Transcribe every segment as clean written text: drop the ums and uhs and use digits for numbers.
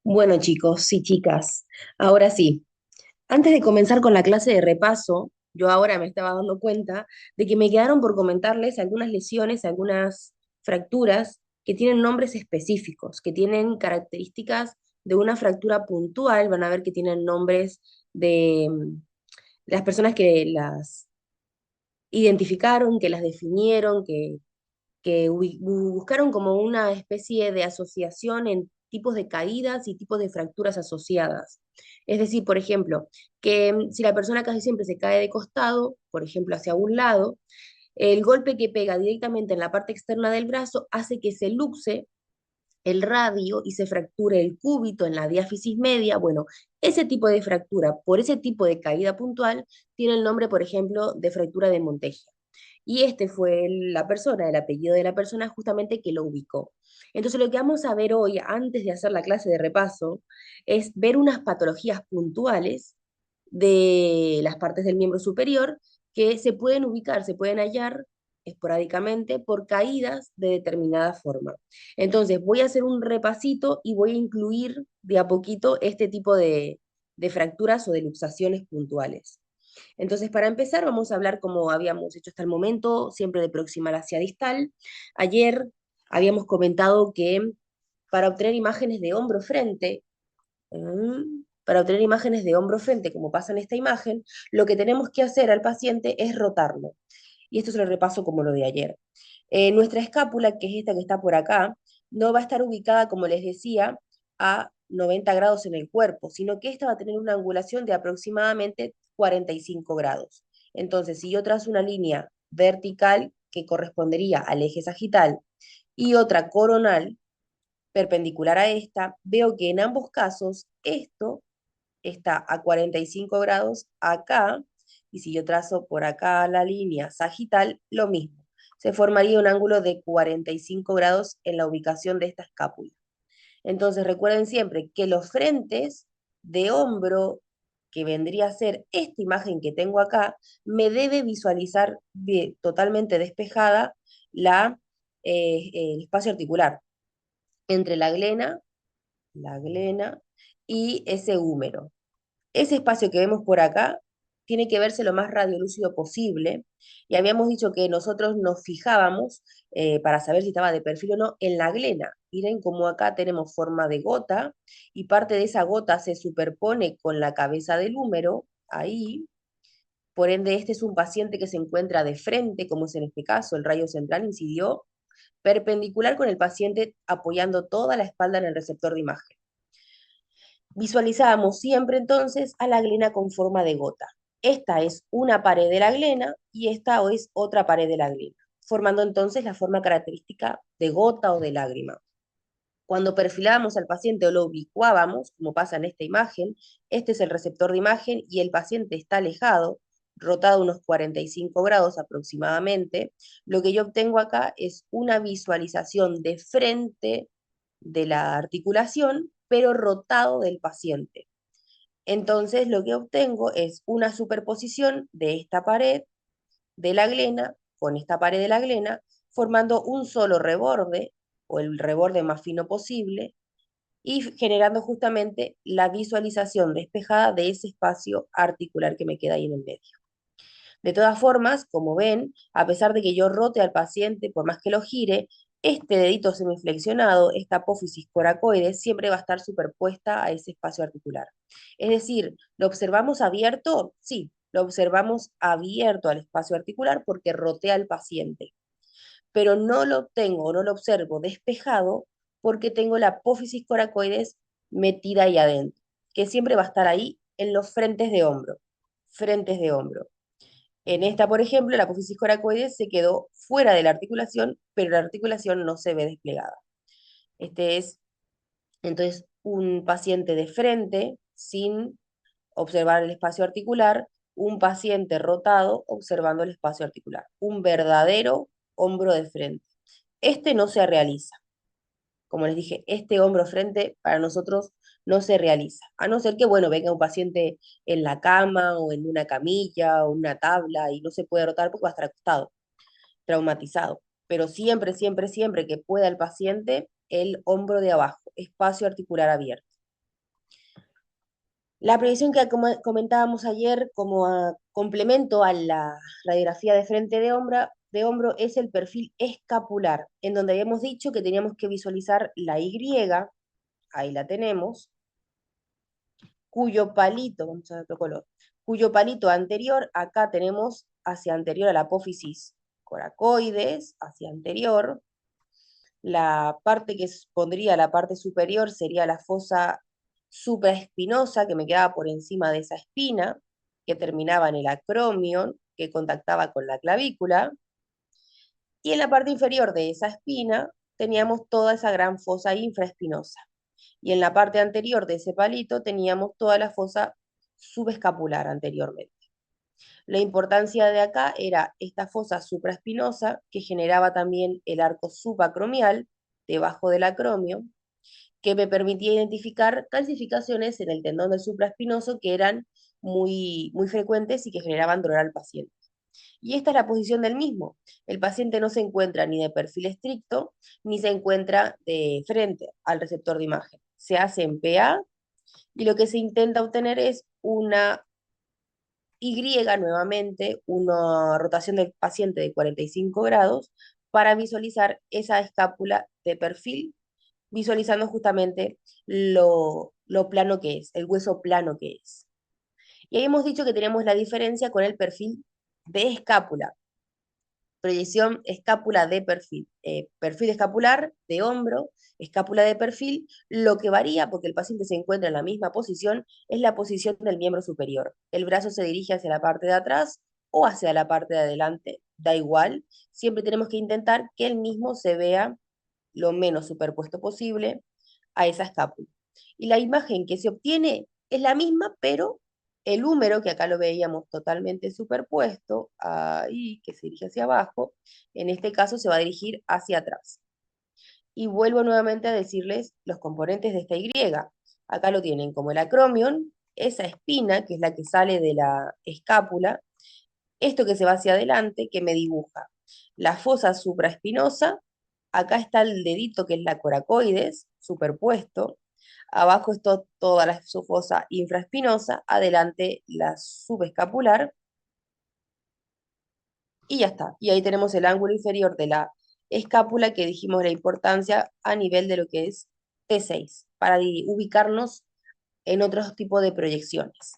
Bueno, chicos y chicas, ahora sí, antes de comenzar con la clase de repaso, yo ahora me estaba dando cuenta de que me quedaron por comentarles algunas lesiones, algunas fracturas que tienen nombres específicos, que tienen características de una fractura puntual. Van a ver que tienen nombres de las personas que las identificaron, que las definieron, que buscaron como una especie de asociación en tipos de caídas y tipos de fracturas asociadas. Es decir, por ejemplo, que si la persona casi siempre se cae de costado, por ejemplo, hacia un lado, el golpe que pega directamente en la parte externa del brazo hace que se luxe el radio y se fracture el cúbito en la diáfisis media. Bueno, ese tipo de fractura, por ese tipo de caída puntual, tiene el nombre, por ejemplo, de fractura de Monteggia. Y este fue la persona, el apellido de la persona justamente que lo ubicó. Entonces lo que vamos a ver hoy, antes de hacer la clase de repaso, es ver unas patologías puntuales de las partes del miembro superior que se pueden ubicar, se pueden hallar esporádicamente por caídas de determinada forma. Entonces voy a hacer un repasito y voy a incluir de a poquito este tipo de fracturas o de luxaciones puntuales. Entonces, para empezar, vamos a hablar como habíamos hecho hasta el momento, siempre de proximal hacia distal. Ayer habíamos comentado que para obtener imágenes de hombro-frente, para obtener imágenes de hombro-frente, como pasa en esta imagen, lo que tenemos que hacer al paciente es rotarlo. Y esto se lo repaso como lo de ayer. Nuestra escápula, que es esta que está por acá, no va a estar ubicada, como les decía, a 90 grados en el cuerpo, sino que esta va a tener una angulación de aproximadamente 45 grados. Entonces, si yo trazo una línea vertical que correspondería al eje sagital y otra coronal perpendicular a esta, veo que en ambos casos esto está a 45 grados acá, y si yo trazo por acá la línea sagital, lo mismo. Se formaría un ángulo de 45 grados en la ubicación de esta escápula. Entonces recuerden siempre que los frentes de hombro, que vendría a ser esta imagen que tengo acá, me debe visualizar totalmente despejada el espacio articular entre la glena y ese húmero. Ese espacio que vemos por acá tiene que verse lo más radiolúcido posible, y habíamos dicho que nosotros nos fijábamos para saber si estaba de perfil o no en la glena. Miren cómo acá tenemos forma de gota y parte de esa gota se superpone con la cabeza del húmero, ahí. Por ende, este es un paciente que se encuentra de frente, como es en este caso, el rayo central incidió perpendicular con el paciente apoyando toda la espalda en el receptor de imagen. Visualizábamos siempre entonces a la glena con forma de gota. Esta es una pared de la glena y esta es otra pared de la glena, formando entonces la forma característica de gota o de lágrima. Cuando perfilábamos al paciente o lo ubicuábamos, como pasa en esta imagen, este es el receptor de imagen y el paciente está alejado, rotado unos 45 grados aproximadamente. Lo que yo obtengo acá es una visualización de frente de la articulación, pero rotado del paciente. Entonces lo que obtengo es una superposición de esta pared de la glena con esta pared de la glena, formando un solo reborde, o el reborde más fino posible, y generando justamente la visualización despejada de ese espacio articular que me queda ahí en el medio. De todas formas, como ven, a pesar de que yo rote al paciente, por más que lo gire, este dedito semiflexionado, esta apófisis coracoide, siempre va a estar superpuesta a ese espacio articular. Es decir, ¿lo observamos abierto? Sí, lo observamos abierto al espacio articular porque rotea al paciente, pero no lo tengo, no lo observo despejado porque tengo la apófisis coracoides metida ahí adentro, que siempre va a estar ahí en los frentes de hombro. En esta, por ejemplo, la apófisis coracoides se quedó fuera de la articulación, pero la articulación no se ve desplegada. Este es entonces un paciente de frente sin observar el espacio articular, un paciente rotado observando el espacio articular, un verdadero hombro de frente. Este no se realiza. Como les dije, este hombro frente para nosotros no se realiza, a no ser que, bueno, venga un paciente en la cama o en una camilla o una tabla y no se puede rotar porque va a estar acostado, traumatizado. Pero siempre, siempre, siempre que pueda el paciente, el hombro de abajo, espacio articular abierto. La proyección que comentábamos ayer como complemento a la radiografía de frente de hombro es el perfil escapular, en donde habíamos dicho que teníamos que visualizar la Y, ahí la tenemos, cuyo palito, vamos a ver otro color, cuyo palito anterior, acá tenemos hacia anterior a la apófisis coracoides, hacia anterior. La parte que pondría la parte superior sería la fosa supraespinosa, que me quedaba por encima de esa espina, que terminaba en el acromion, que contactaba con la clavícula. Y en la parte inferior de esa espina teníamos toda esa gran fosa infraespinosa. Y en la parte anterior de ese palito teníamos toda la fosa subescapular anteriormente. La importancia de acá era esta fosa supraespinosa que generaba también el arco subacromial debajo del acromio, que me permitía identificar calcificaciones en el tendón del supraespinoso que eran muy frecuentes y que generaban dolor al paciente. Y esta es la posición del mismo. El paciente no se encuentra ni de perfil estricto, ni se encuentra de frente al receptor de imagen. Se hace en PA y lo que se intenta obtener es una Y nuevamente, una rotación del paciente de 45 grados para visualizar esa escápula de perfil, visualizando justamente lo plano que es, el hueso plano que es. Y ahí hemos dicho que tenemos la diferencia con el perfil de escápula. Proyección escápula de perfil, perfil escapular de hombro, escápula de perfil, lo que varía porque el paciente se encuentra en la misma posición es la posición del miembro superior. El brazo se dirige hacia la parte de atrás o hacia la parte de adelante, da igual, siempre tenemos que intentar que el mismo se vea lo menos superpuesto posible a esa escápula. Y la imagen que se obtiene es la misma, pero el húmero, que acá lo veíamos totalmente superpuesto, ahí, que se dirige hacia abajo, en este caso se va a dirigir hacia atrás. Y vuelvo nuevamente a decirles los componentes de esta Y. Acá lo tienen como el acromion, esa espina, que es la que sale de la escápula, esto que se va hacia adelante, que me dibuja la fosa supraespinosa, acá está el dedito, que es la coracoides, superpuesto, abajo está toda la fosa infraespinosa, adelante la subescapular, y ya está. Y ahí tenemos el ángulo inferior de la escápula, que dijimos la importancia a nivel de lo que es T6, para ubicarnos en otros tipos de proyecciones.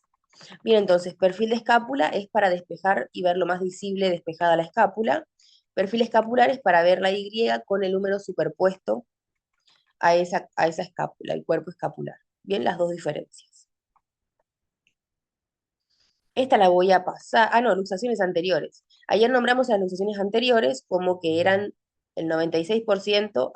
Bien, entonces, perfil de escápula es para despejar y ver lo más visible despejada la escápula. Perfil escapular es para ver la Y con el número superpuesto a esa escápula, el cuerpo escapular. Bien, las dos diferencias. Esta la voy a pasar. Ah, no, luxaciones anteriores. Ayer nombramos las luxaciones anteriores como que eran el 96%,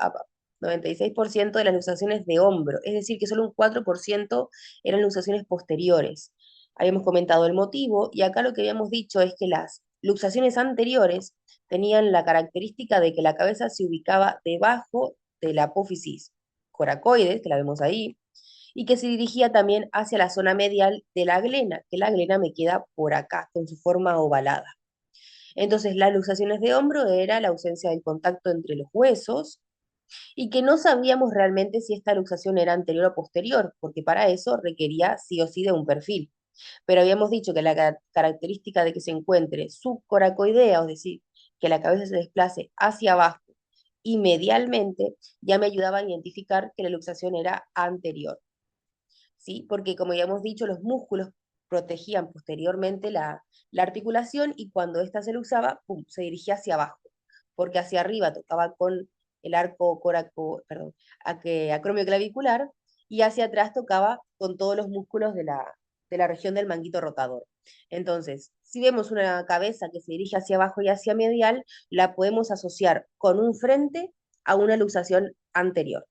96% de las luxaciones de hombro, es decir, que solo un 4% eran luxaciones posteriores. Habíamos comentado el motivo y acá lo que habíamos dicho es que las luxaciones anteriores tenían la característica de que la cabeza se ubicaba debajo de la apófisis coracoides, que la vemos ahí, y que se dirigía también hacia la zona medial de la glena, que la glena me queda por acá, con su forma ovalada. Entonces, las luxaciones de hombro era la ausencia del contacto entre los huesos y que no sabíamos realmente si esta luxación era anterior o posterior, porque para eso requería sí o sí de un perfil. Pero habíamos dicho que la característica de que se encuentre subcoracoidea, es decir, que la cabeza se desplace hacia abajo y medialmente, ya me ayudaba a identificar que la luxación era anterior. ¿Sí? Porque como ya hemos dicho, los músculos protegían posteriormente la articulación y cuando ésta se lo usaba, ¡pum!, se dirigía hacia abajo, porque hacia arriba tocaba con el arco perdón, acromio clavicular y hacia atrás tocaba con todos los músculos de la región del manguito rotador. Entonces, si vemos una cabeza que se dirige hacia abajo y hacia medial, la podemos asociar con un frente a una luxación anterior.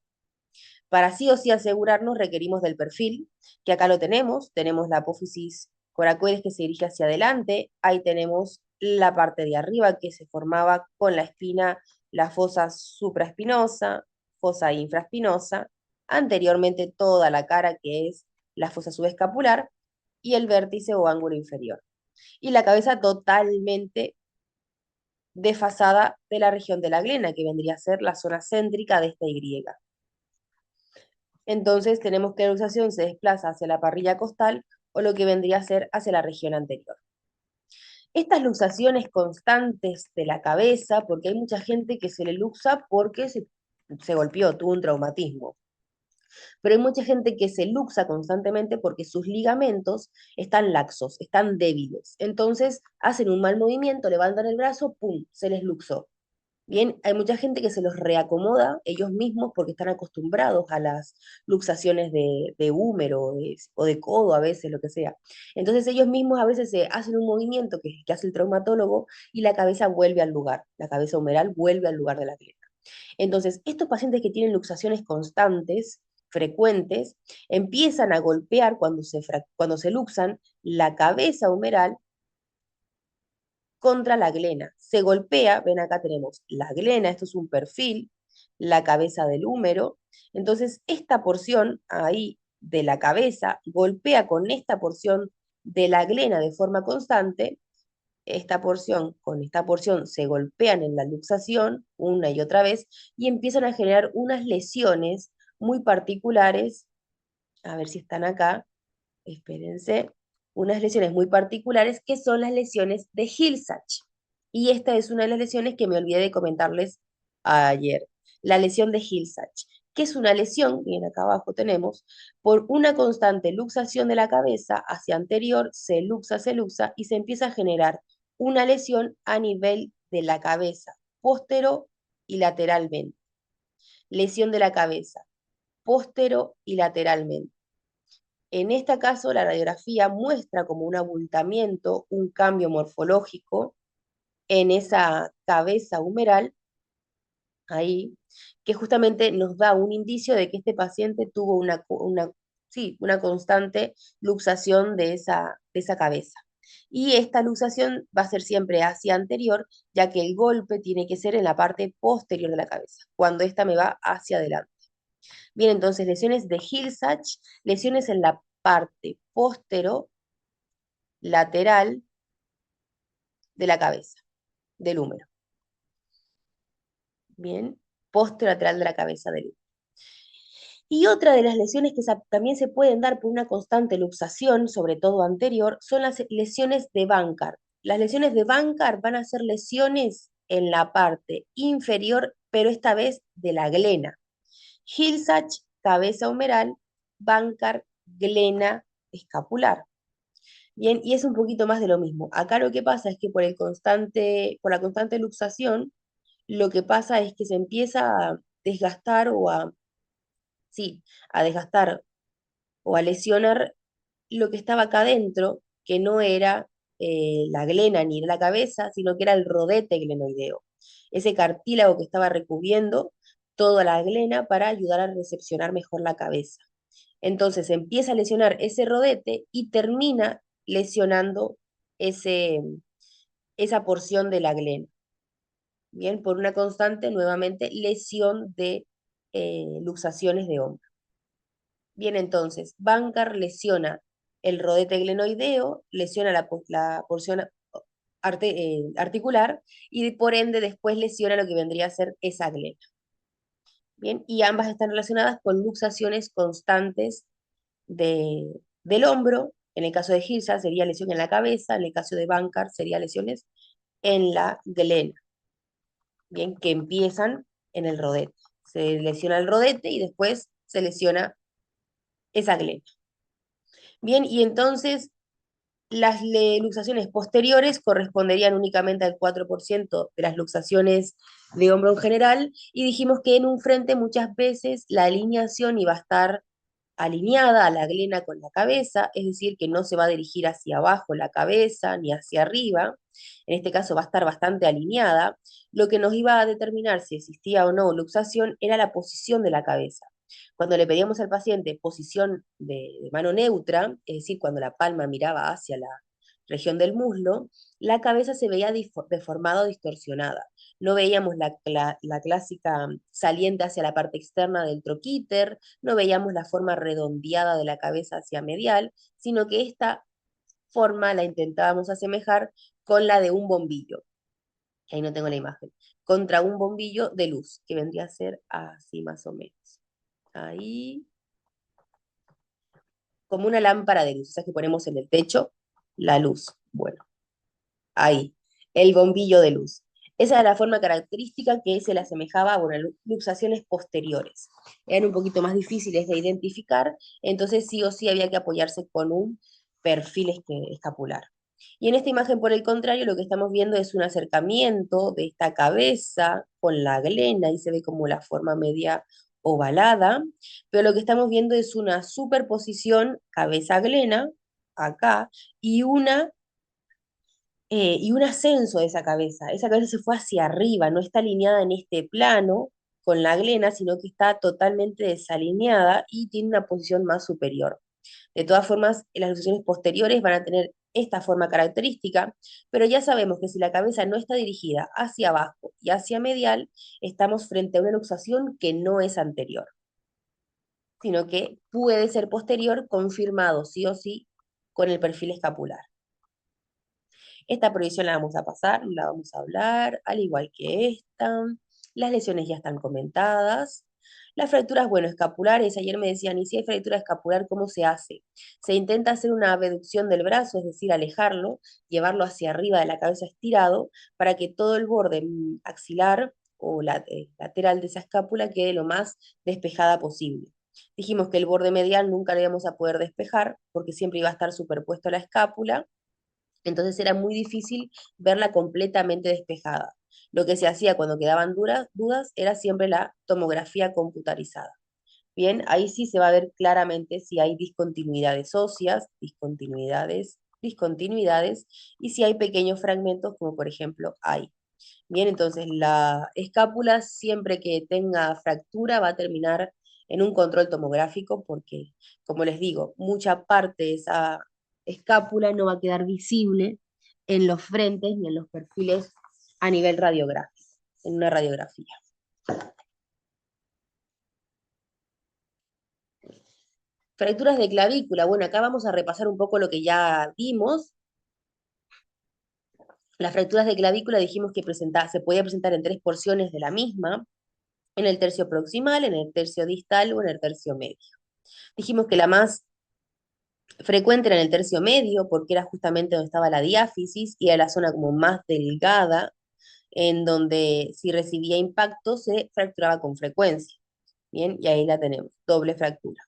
Para sí o sí asegurarnos requerimos del perfil, que acá lo tenemos la apófisis coracoides que se dirige hacia adelante, ahí tenemos la parte de arriba que se formaba con la espina, la fosa supraespinosa, fosa infraespinosa, anteriormente toda la cara que es la fosa subescapular y el vértice o ángulo inferior. Y la cabeza totalmente desfasada de la región de la glena, que vendría a ser la zona céntrica de esta Y. Entonces tenemos que la luxación se desplaza hacia la parrilla costal o lo que vendría a ser hacia la región anterior. Estas luxaciones constantes de la cabeza, porque hay mucha gente que se le luxa porque se golpeó, tuvo un traumatismo, pero hay mucha gente que se luxa constantemente porque sus ligamentos están laxos, están débiles. Entonces hacen un mal movimiento, levantan el brazo, ¡pum!, se les luxó. Bien, hay mucha gente que se los reacomoda ellos mismos porque están acostumbrados a las luxaciones de húmero o de codo a veces, lo que sea. Entonces ellos mismos a veces se hacen un movimiento que hace el traumatólogo y la cabeza vuelve al lugar, la cabeza humeral vuelve al lugar de la grieta. Entonces, estos pacientes que tienen luxaciones constantes, frecuentes, empiezan a golpear cuando se luxan la cabeza humeral contra la glena. Se golpea, ven acá tenemos la glena, esto es un perfil, la cabeza del húmero. Entonces, esta porción ahí de la cabeza golpea con esta porción de la glena de forma constante. Esta porción con esta porción se golpean en la luxación una y otra vez y empiezan a generar unas lesiones muy particulares. A ver si están acá, espérense, unas lesiones muy particulares que son las lesiones de Hill-Sachs. Y esta es una de las lesiones que me olvidé de comentarles ayer, la lesión de Hill-Sachs, que es una lesión, bien acá abajo tenemos, por una constante luxación de la cabeza hacia anterior, se luxa y se empieza a generar una lesión a nivel de la cabeza, póstero y lateralmente. Lesión de la cabeza, póstero y lateralmente. En este caso, la radiografía muestra como un abultamiento, un cambio morfológico en esa cabeza humeral, ahí, que justamente nos da un indicio de que este paciente tuvo sí, una constante luxación de esa cabeza. Y esta luxación va a ser siempre hacia anterior, ya que el golpe tiene que ser en la parte posterior de la cabeza, cuando esta me va hacia adelante. Bien, entonces lesiones de Hill-Sachs, lesiones en la parte postero lateral de la cabeza, del húmero. Bien, posterolateral de la cabeza del húmero. Y otra de las lesiones que también se pueden dar por una constante luxación, sobre todo anterior, son las lesiones de Bankart. Las lesiones de Bankart van a ser lesiones en la parte inferior, pero esta vez de la glena. Hill-Sachs, cabeza humeral, Bankart, glena escapular. Bien, y es un poquito más de lo mismo. Acá lo que pasa es que por la constante luxación, lo que pasa es que se empieza a desgastar sí, a desgastar o a lesionar lo que estaba acá adentro, que no era la glena ni la cabeza, sino que era el rodete glenoideo. Ese cartílago que estaba recubriendo toda la glena para ayudar a recepcionar mejor la cabeza. Entonces empieza a lesionar ese rodete y termina lesionando ese, esa porción de la glena. Bien, por una constante, nuevamente, lesión de luxaciones de hombro. Bien, entonces, Bankart lesiona el rodete glenoideo, lesiona la porción articular y por ende después lesiona lo que vendría a ser esa glena. Bien, y ambas están relacionadas con luxaciones constantes del hombro. En el caso de Hirschsprung sería lesión en la cabeza, en el caso de Bankart sería lesiones en la glena, bien, que empiezan en el rodete. Se lesiona el rodete y después se lesiona esa glena. Bien, y entonces las luxaciones posteriores corresponderían únicamente al 4% de las luxaciones de hombro en general, y dijimos que en un frente muchas veces la alineación iba a estar alineada a la glena con la cabeza, es decir, que no se va a dirigir hacia abajo la cabeza ni hacia arriba, en este caso va a estar bastante alineada. Lo que nos iba a determinar si existía o no luxación era la posición de la cabeza. Cuando le pedíamos al paciente posición de mano neutra, es decir, cuando la palma miraba hacia la región del muslo, la cabeza se veía deformada o distorsionada. No veíamos la clásica saliente hacia la parte externa del troquíter, no veíamos la forma redondeada de la cabeza hacia medial, sino que esta forma la intentábamos asemejar con la de un bombillo. Ahí no tengo la imagen. Contra un bombillo de luz, que vendría a ser así más o menos. Ahí. como una lámpara de luz, esa que ponemos en el techo, la luz. Bueno, ahí, el bombillo de luz. Esa era la forma característica que se le asemejaba a bueno, luxaciones posteriores. Eran un poquito más difíciles de identificar, entonces sí o sí había que apoyarse con un perfil escapular. Y en esta imagen, por el contrario, lo que estamos viendo es un acercamiento de esta cabeza con la glena, y se ve como la forma media ovalada, pero lo que estamos viendo es una superposición cabeza-glena, acá, y y un ascenso de esa cabeza. Esa cabeza se fue hacia arriba, no está alineada en este plano con la glena, sino que está totalmente desalineada y tiene una posición más superior. De todas formas, las luxaciones posteriores van a tener esta forma característica, pero ya sabemos que si la cabeza no está dirigida hacia abajo y hacia medial, estamos frente a una luxación que no es anterior, sino que puede ser posterior, confirmado sí o sí con el perfil escapular. Esta prohibición la vamos a pasar, la vamos a hablar, al igual que esta. Las lesiones ya están comentadas. Las fracturas, bueno, escapulares, ayer me decían, ¿y si hay fractura escapular, cómo se hace? Se intenta hacer una abducción del brazo, es decir, alejarlo, llevarlo hacia arriba de la cabeza estirado, para que todo el borde axilar o lateral de esa escápula quede lo más despejada posible. Dijimos que el borde medial nunca lo íbamos a poder despejar, porque siempre iba a estar superpuesto a la escápula, entonces era muy difícil verla completamente despejada. Lo que se hacía cuando quedaban dudas era siempre la tomografía computarizada. Bien, ahí sí se va a ver claramente si hay discontinuidades óseas, discontinuidades, y si hay pequeños fragmentos, como por ejemplo hay. Bien, entonces la escápula, siempre que tenga fractura, va a terminar en un control tomográfico porque, como les digo, mucha parte de esa escápula no va a quedar visible en los frentes ni en los perfiles a nivel radiográfico, en una radiografía. Fracturas de clavícula. Bueno, acá vamos a repasar un poco lo que ya vimos. Las fracturas de clavícula dijimos que se podía presentar en tres porciones de la misma, en el tercio proximal, en el tercio distal o en el tercio medio. Dijimos que la más frecuente era en el tercio medio, porque era justamente donde estaba la diáfisis y era la zona como más delgada, en donde si recibía impacto se fracturaba con frecuencia. Bien, y ahí la tenemos, doble fractura.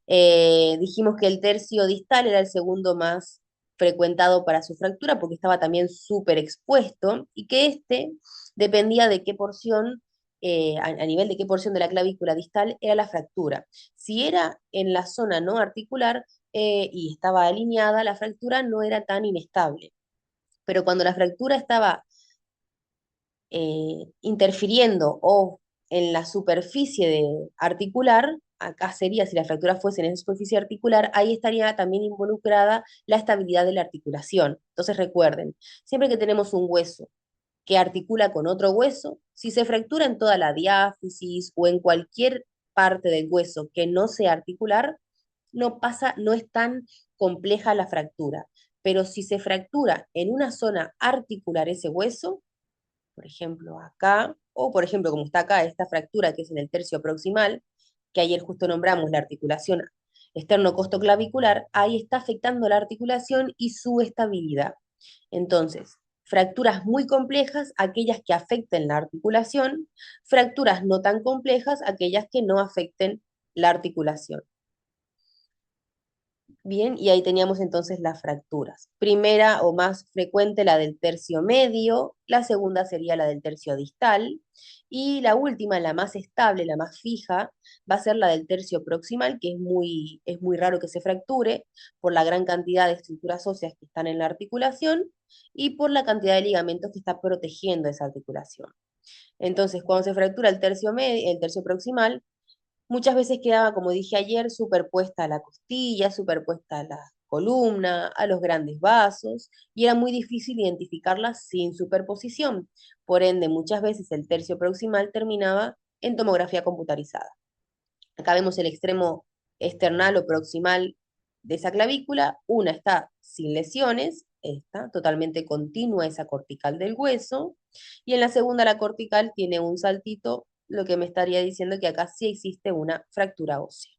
Dijimos que el tercio distal era el segundo más frecuentado para su fractura porque estaba también súper expuesto y que este dependía de qué porción, a nivel de qué porción de la clavícula distal era la fractura. Si era en la zona no articular y estaba alineada, la fractura no era tan inestable. Pero cuando la fractura estaba interfiriendo o en la superficie articular, acá sería, si la fractura fuese en esa superficie articular, ahí estaría también involucrada la estabilidad de la articulación. Entonces recuerden, siempre que tenemos un hueso que articula con otro hueso, si se fractura en toda la diáfisis o en cualquier parte del hueso que no sea articular, no pasa, no es tan compleja la fractura. Pero si se fractura en una zona articular ese hueso, por ejemplo, acá, o por ejemplo, como está acá, esta fractura que es en el tercio proximal, que ayer justo nombramos la articulación esternocostoclavicular, ahí está afectando la articulación y su estabilidad. Entonces, fracturas muy complejas, aquellas que afecten la articulación, fracturas no tan complejas, aquellas que no afecten la articulación. Bien, y ahí teníamos entonces las fracturas. Primera o más frecuente la del tercio medio, la segunda sería la del tercio distal, y la última, la más estable, la más fija, va a ser la del tercio proximal, que es muy raro que se fracture por la gran cantidad de estructuras óseas que están en la articulación y por la cantidad de ligamentos que está protegiendo esa articulación. Entonces, cuando se fractura el tercio proximal, muchas veces quedaba, como dije ayer, superpuesta a la costilla, superpuesta a la columna, a los grandes vasos, y era muy difícil identificarla sin superposición. Por ende, muchas veces el tercio proximal terminaba en tomografía computarizada. Acá vemos el extremo external o proximal de esa clavícula. Una está sin lesiones, está totalmente continua esa cortical del hueso, y en la segunda la cortical tiene un saltito, lo que me estaría diciendo que acá sí existe una fractura ósea.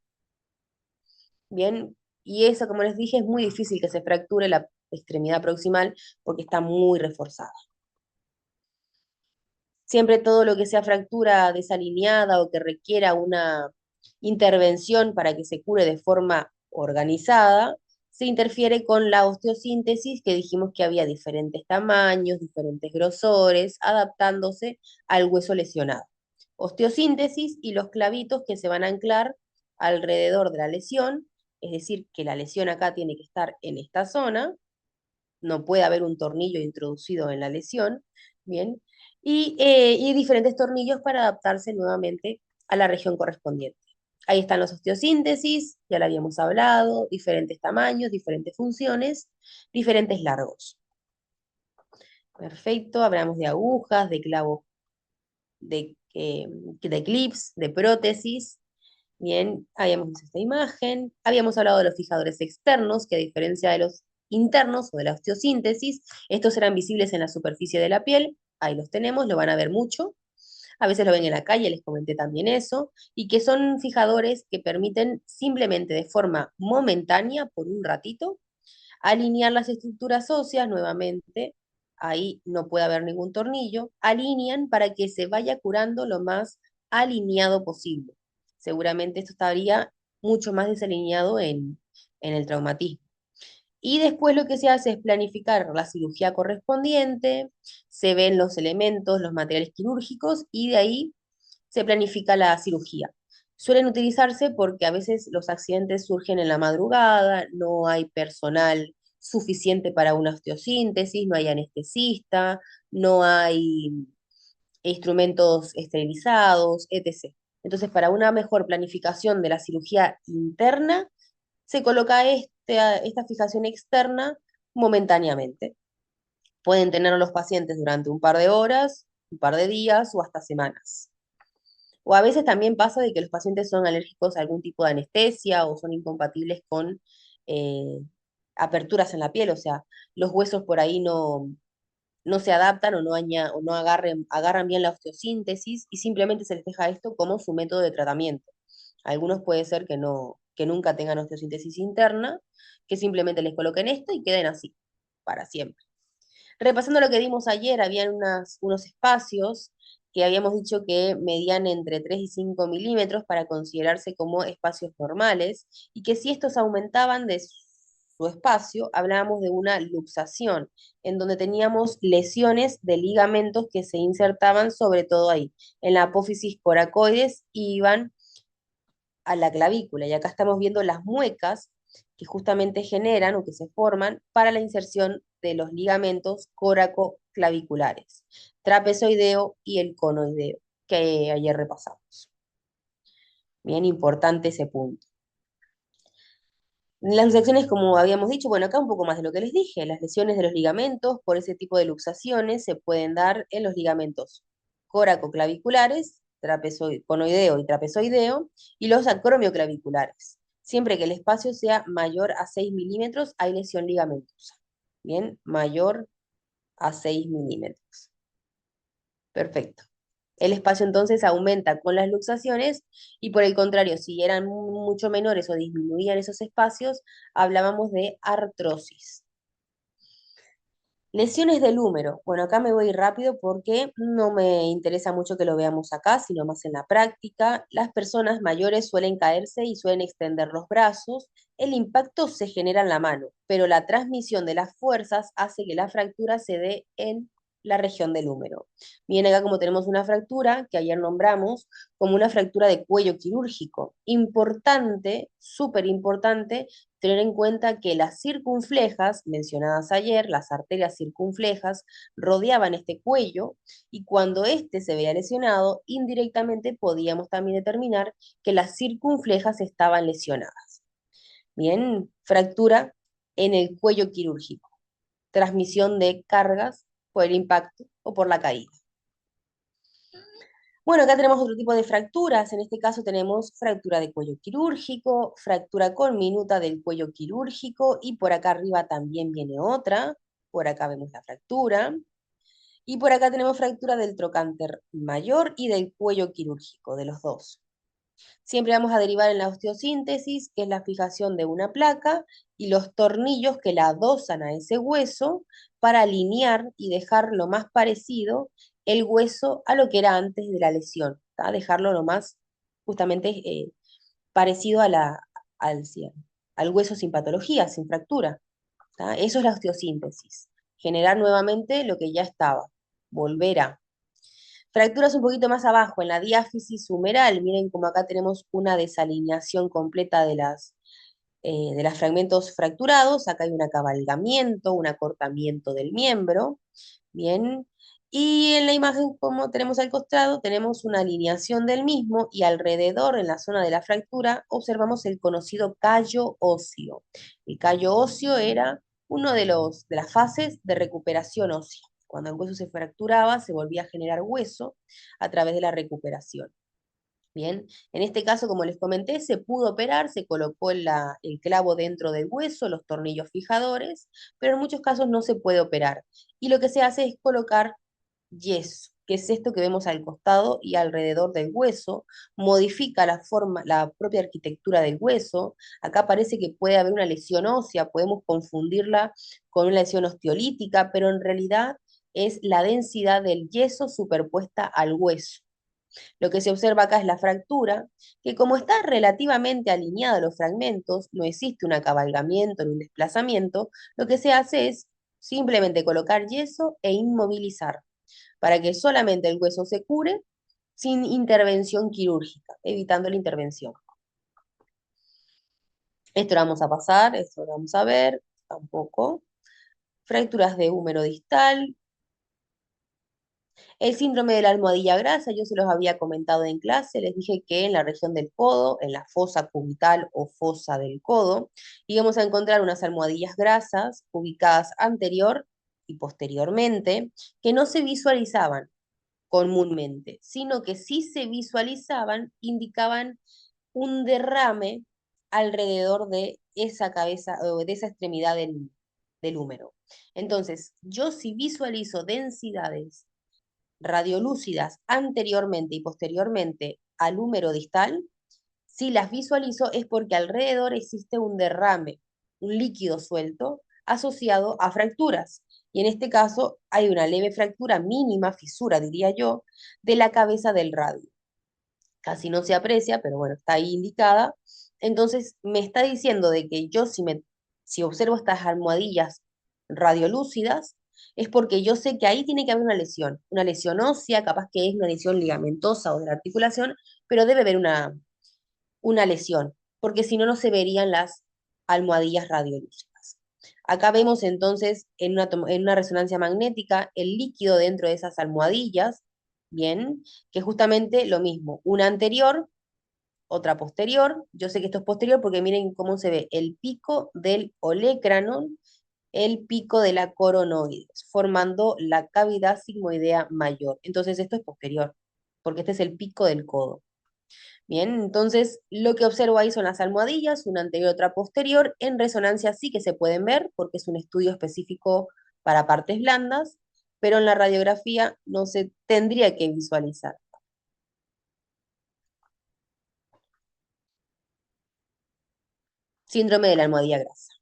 Bien, y eso, como les dije, es muy difícil que se fracture la extremidad proximal porque está muy reforzada. Siempre todo lo que sea fractura desalineada o que requiera una intervención para que se cure de forma organizada, se interfiere con la osteosíntesis, que dijimos que había diferentes tamaños, diferentes grosores, adaptándose al hueso lesionado. Osteosíntesis y los clavitos que se van a anclar alrededor de la lesión, es decir, que la lesión acá tiene que estar en esta zona, no puede haber un tornillo introducido en la lesión, ¿bien? Y diferentes tornillos para adaptarse nuevamente a la región correspondiente. Ahí están los osteosíntesis, ya lo habíamos hablado, diferentes tamaños, diferentes funciones, diferentes largos. Perfecto, hablamos de agujas, de clavos, de clips, de prótesis. Bien, habíamos visto esta imagen. Habíamos hablado de los fijadores externos, que a diferencia de los internos o de la osteosíntesis, estos eran visibles en la superficie de la piel. Ahí los tenemos, lo van a ver mucho. A veces lo ven en la calle, les comenté también eso. Y que son fijadores que permiten simplemente de forma momentánea, por un ratito, alinear las estructuras óseas nuevamente. Ahí no puede haber ningún tornillo. Alinean para que se vaya curando lo más alineado posible. Seguramente esto estaría mucho más desalineado en el traumatismo. Y después lo que se hace es planificar la cirugía correspondiente, se ven los elementos, los materiales quirúrgicos y de ahí se planifica la cirugía. Suelen utilizarse porque a veces los accidentes surgen en la madrugada, no hay personal suficiente para una osteosíntesis, no hay anestesista, no hay instrumentos esterilizados, etc. Entonces, para una mejor planificación de la cirugía interna, se coloca esta fijación externa momentáneamente. Pueden tener los pacientes durante un par de horas, un par de días o hasta semanas. O a veces también pasa de que los pacientes son alérgicos a algún tipo de anestesia o son incompatibles con eh, aperturas en la piel, o sea, los huesos por ahí no se adaptan o no agarran bien la osteosíntesis y simplemente se les deja esto como su método de tratamiento. Algunos puede ser que nunca tengan osteosíntesis interna, que simplemente les coloquen esto y queden así, para siempre. Repasando lo que dimos ayer, habían unos espacios que habíamos dicho que medían entre 3 y 5 milímetros para considerarse como espacios normales, y que si estos aumentaban de su espacio, hablábamos de una luxación, en donde teníamos lesiones de ligamentos que se insertaban sobre todo ahí, en la apófisis coracoides, y iban a la clavícula. Y acá estamos viendo las muecas que justamente generan o que se forman para la inserción de los ligamentos coracoclaviculares, trapezoideo y el conoideo, que ayer repasamos. Bien importante ese punto. Las luxaciones, como habíamos dicho, bueno, acá un poco más de lo que les dije, las lesiones de los ligamentos por ese tipo de luxaciones se pueden dar en los ligamentos coracoclaviculares, conoideo y trapezoideo, y los acromioclaviculares. Siempre que el espacio sea mayor a 6 milímetros, hay lesión ligamentosa. Bien, mayor a 6 milímetros. Perfecto. El espacio entonces aumenta con las luxaciones y por el contrario, si eran mucho menores o disminuían esos espacios, hablábamos de artrosis. Lesiones del húmero. Bueno, acá me voy rápido porque no me interesa mucho que lo veamos acá, sino más en la práctica. Las personas mayores suelen caerse y suelen extender los brazos. El impacto se genera en la mano, pero la transmisión de las fuerzas hace que la fractura se dé en la región del húmero. Bien, acá como tenemos una fractura que ayer nombramos como una fractura de cuello quirúrgico. Importante, súper importante, tener en cuenta que las circunflejas, mencionadas ayer, las arterias circunflejas, rodeaban este cuello y cuando éste se veía lesionado, indirectamente podíamos también determinar que las circunflejas estaban lesionadas. Bien, fractura en el cuello quirúrgico, transmisión de cargas por el impacto o por la caída. Bueno, acá tenemos otro tipo de fracturas. En este caso tenemos fractura de cuello quirúrgico, fractura conminuta del cuello quirúrgico y por acá arriba también viene otra. Por acá vemos la fractura. Y por acá tenemos fractura del trocánter mayor y del cuello quirúrgico, de los dos. Siempre vamos a derivar en la osteosíntesis, que es la fijación de una placa, y los tornillos que la adosan a ese hueso para alinear y dejar lo más parecido el hueso a lo que era antes de la lesión, ¿tá? Dejarlo lo más justamente parecido a al, sí, al hueso sin patología, sin fractura, ¿tá? Eso es la osteosíntesis, generar nuevamente lo que ya estaba, volver a. Fracturas un poquito más abajo, en la diáfisis humeral, miren como acá tenemos una desalineación completa de los fragmentos fracturados, acá hay un acabalgamiento, un acortamiento del miembro, bien, y en la imagen como tenemos al costado, tenemos una alineación del mismo y alrededor, en la zona de la fractura, observamos el conocido callo óseo. El callo óseo era uno de las fases de recuperación ósea. Cuando el hueso se fracturaba, se volvía a generar hueso a través de la recuperación. Bien, en este caso, como les comenté, se pudo operar, se colocó el clavo dentro del hueso, los tornillos fijadores, pero en muchos casos no se puede operar. Y lo que se hace es colocar yeso, que es esto que vemos al costado y alrededor del hueso, modifica la forma, la propia arquitectura del hueso. Acá parece que puede haber una lesión ósea, podemos confundirla con una lesión osteolítica, pero en realidad es la densidad del yeso superpuesta al hueso. Lo que se observa acá es la fractura, que como está relativamente alineada a los fragmentos, no existe un acabalgamiento ni un desplazamiento, lo que se hace es simplemente colocar yeso e inmovilizar, para que solamente el hueso se cure sin intervención quirúrgica, evitando la intervención. Esto lo vamos a pasar, esto lo vamos a ver, tampoco. Fracturas de húmero distal, el síndrome de la almohadilla grasa, yo se los había comentado en clase, les dije que en la región del codo, en la fosa cubital o fosa del codo, íbamos a encontrar unas almohadillas grasas ubicadas anterior y posteriormente, que no se visualizaban comúnmente, sino que sí se visualizaban, indicaban un derrame alrededor de esa cabeza o de esa extremidad del húmero. Entonces, yo si visualizo densidades radiolúcidas anteriormente y posteriormente al húmero distal, si las visualizo es porque alrededor existe un derrame, un líquido suelto asociado a fracturas. Y en este caso hay una leve fractura mínima, fisura diría yo, de la cabeza del radio. Casi no se aprecia, pero bueno, está ahí indicada. Entonces me está diciendo de que yo si observo estas almohadillas radiolúcidas, es porque yo sé que ahí tiene que haber una lesión ósea, capaz que es una lesión ligamentosa o de la articulación, pero debe haber una lesión, porque si no, no se verían las almohadillas radiolúcidas. Acá vemos entonces en una resonancia magnética el líquido dentro de esas almohadillas, bien, que es justamente lo mismo, una anterior, otra posterior. Yo sé que esto es posterior porque miren cómo se ve el pico del olecranon, el pico de la coronoides, formando la cavidad sigmoidea mayor. Entonces esto es posterior, porque este es el pico del codo. Bien, entonces lo que observo ahí son las almohadillas, una anterior y otra posterior. En resonancia sí que se pueden ver, porque es un estudio específico para partes blandas, pero en la radiografía no se tendría que visualizar. Síndrome de la almohadilla grasa.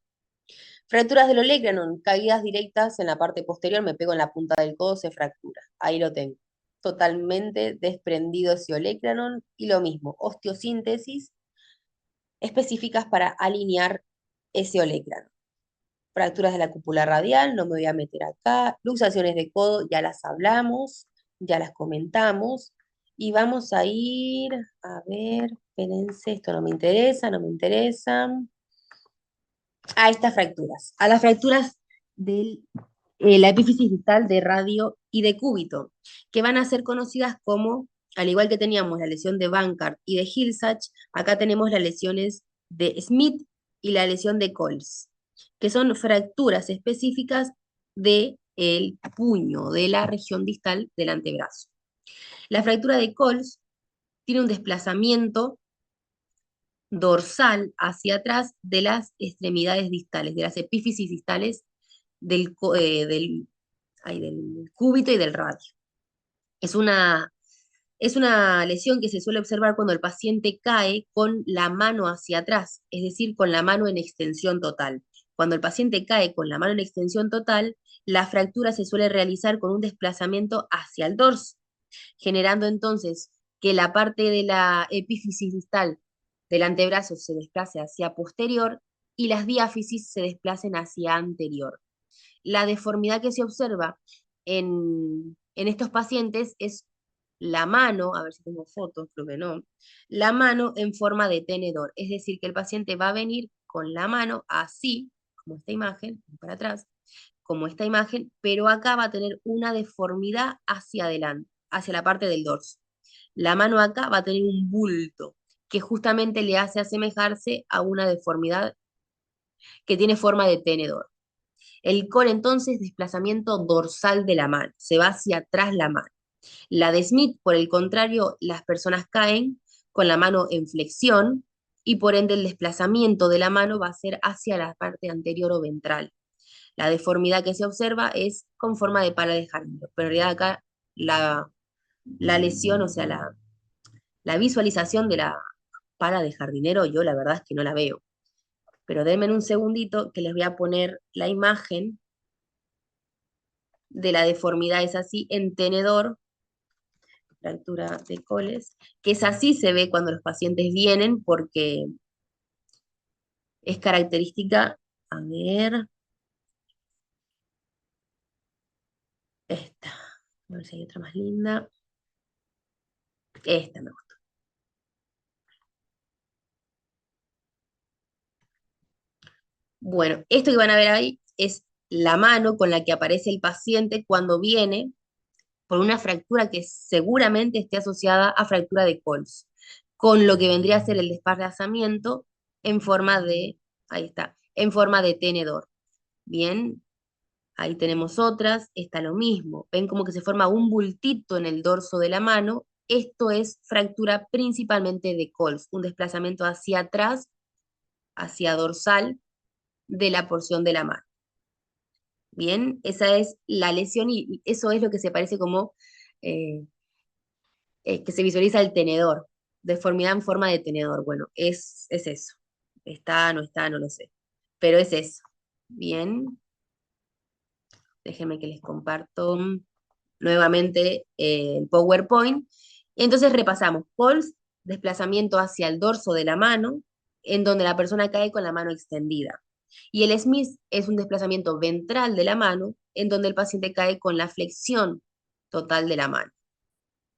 Fracturas del olecranon, caídas directas en la parte posterior, me pego en la punta del codo, se fractura. Ahí lo tengo. Totalmente desprendido ese olecranon y lo mismo, osteosíntesis específicas para alinear ese olecranon. Fracturas de la cúpula radial, no me voy a meter acá. Luxaciones de codo, ya las hablamos, ya las comentamos. Y vamos a ir, a ver, espérense, esto no me interesa, no me interesa. A estas fracturas, a las fracturas de la epífisis distal de radio y de cúbito, que van a ser conocidas como, al igual que teníamos la lesión de Bankart y de Hilsach, acá tenemos las lesiones de Smith y la lesión de Coles, que son fracturas específicas del puño, de la región distal del antebrazo. La fractura de Coles tiene un desplazamiento dorsal hacia atrás de las extremidades distales, de las epífisis distales del cúbito y del radio. Es una Es una lesión que se suele observar cuando el paciente cae con la mano hacia atrás, es decir, con la mano en extensión total. Cuando el paciente cae con la mano en extensión total, la fractura se suele realizar con un desplazamiento hacia el dorso, generando entonces que la parte de la epífisis distal del antebrazo se desplace hacia posterior y las diáfisis se desplacen hacia anterior. La deformidad que se observa en estos pacientes es la mano, a ver si tengo fotos, creo que no, la mano en forma de tenedor, es decir, que el paciente va a venir con la mano así, como esta imagen, para atrás, como esta imagen, pero acá va a tener una deformidad hacia adelante, hacia la parte del dorso. La mano acá va a tener un bulto que justamente le hace asemejarse a una deformidad que tiene forma de tenedor. El core entonces, desplazamiento dorsal de la mano, se va hacia atrás la mano. La de Smith, por el contrario, las personas caen con la mano en flexión y por ende el desplazamiento de la mano va a ser hacia la parte anterior o ventral. La deformidad que se observa es con forma de pala de jardinero, pero en realidad acá la lesión, o sea, la visualización de la pala de jardinero, yo la verdad es que no la veo. Pero denme un segundito que les voy a poner la imagen de la deformidad, es así, en tenedor, fractura de coles, que es así se ve cuando los pacientes vienen porque es característica, a ver, esta, a ver si hay otra más linda, esta me gusta. Bueno, esto que van a ver ahí es la mano con la que aparece el paciente cuando viene por una fractura que seguramente esté asociada a fractura de Coles, con lo que vendría a ser el desparrazamiento en forma de, ahí está, en forma de tenedor. Bien, ahí tenemos otras, está lo mismo. Ven como que se forma un bultito en el dorso de la mano. Esto es fractura principalmente de Coles, un desplazamiento hacia atrás, hacia dorsal de la porción de la mano. Bien, esa es la lesión y eso es lo que se parece como eh, que se visualiza el tenedor, deformidad en forma de tenedor. Bueno, es eso. Está, no está, no lo sé. Pero es eso. Bien, déjenme que les comparto nuevamente el PowerPoint. Entonces repasamos. Pulse, desplazamiento hacia el dorso de la mano, en donde la persona cae con la mano extendida. Y el Smith es un desplazamiento ventral de la mano, en donde el paciente cae con la flexión total de la mano.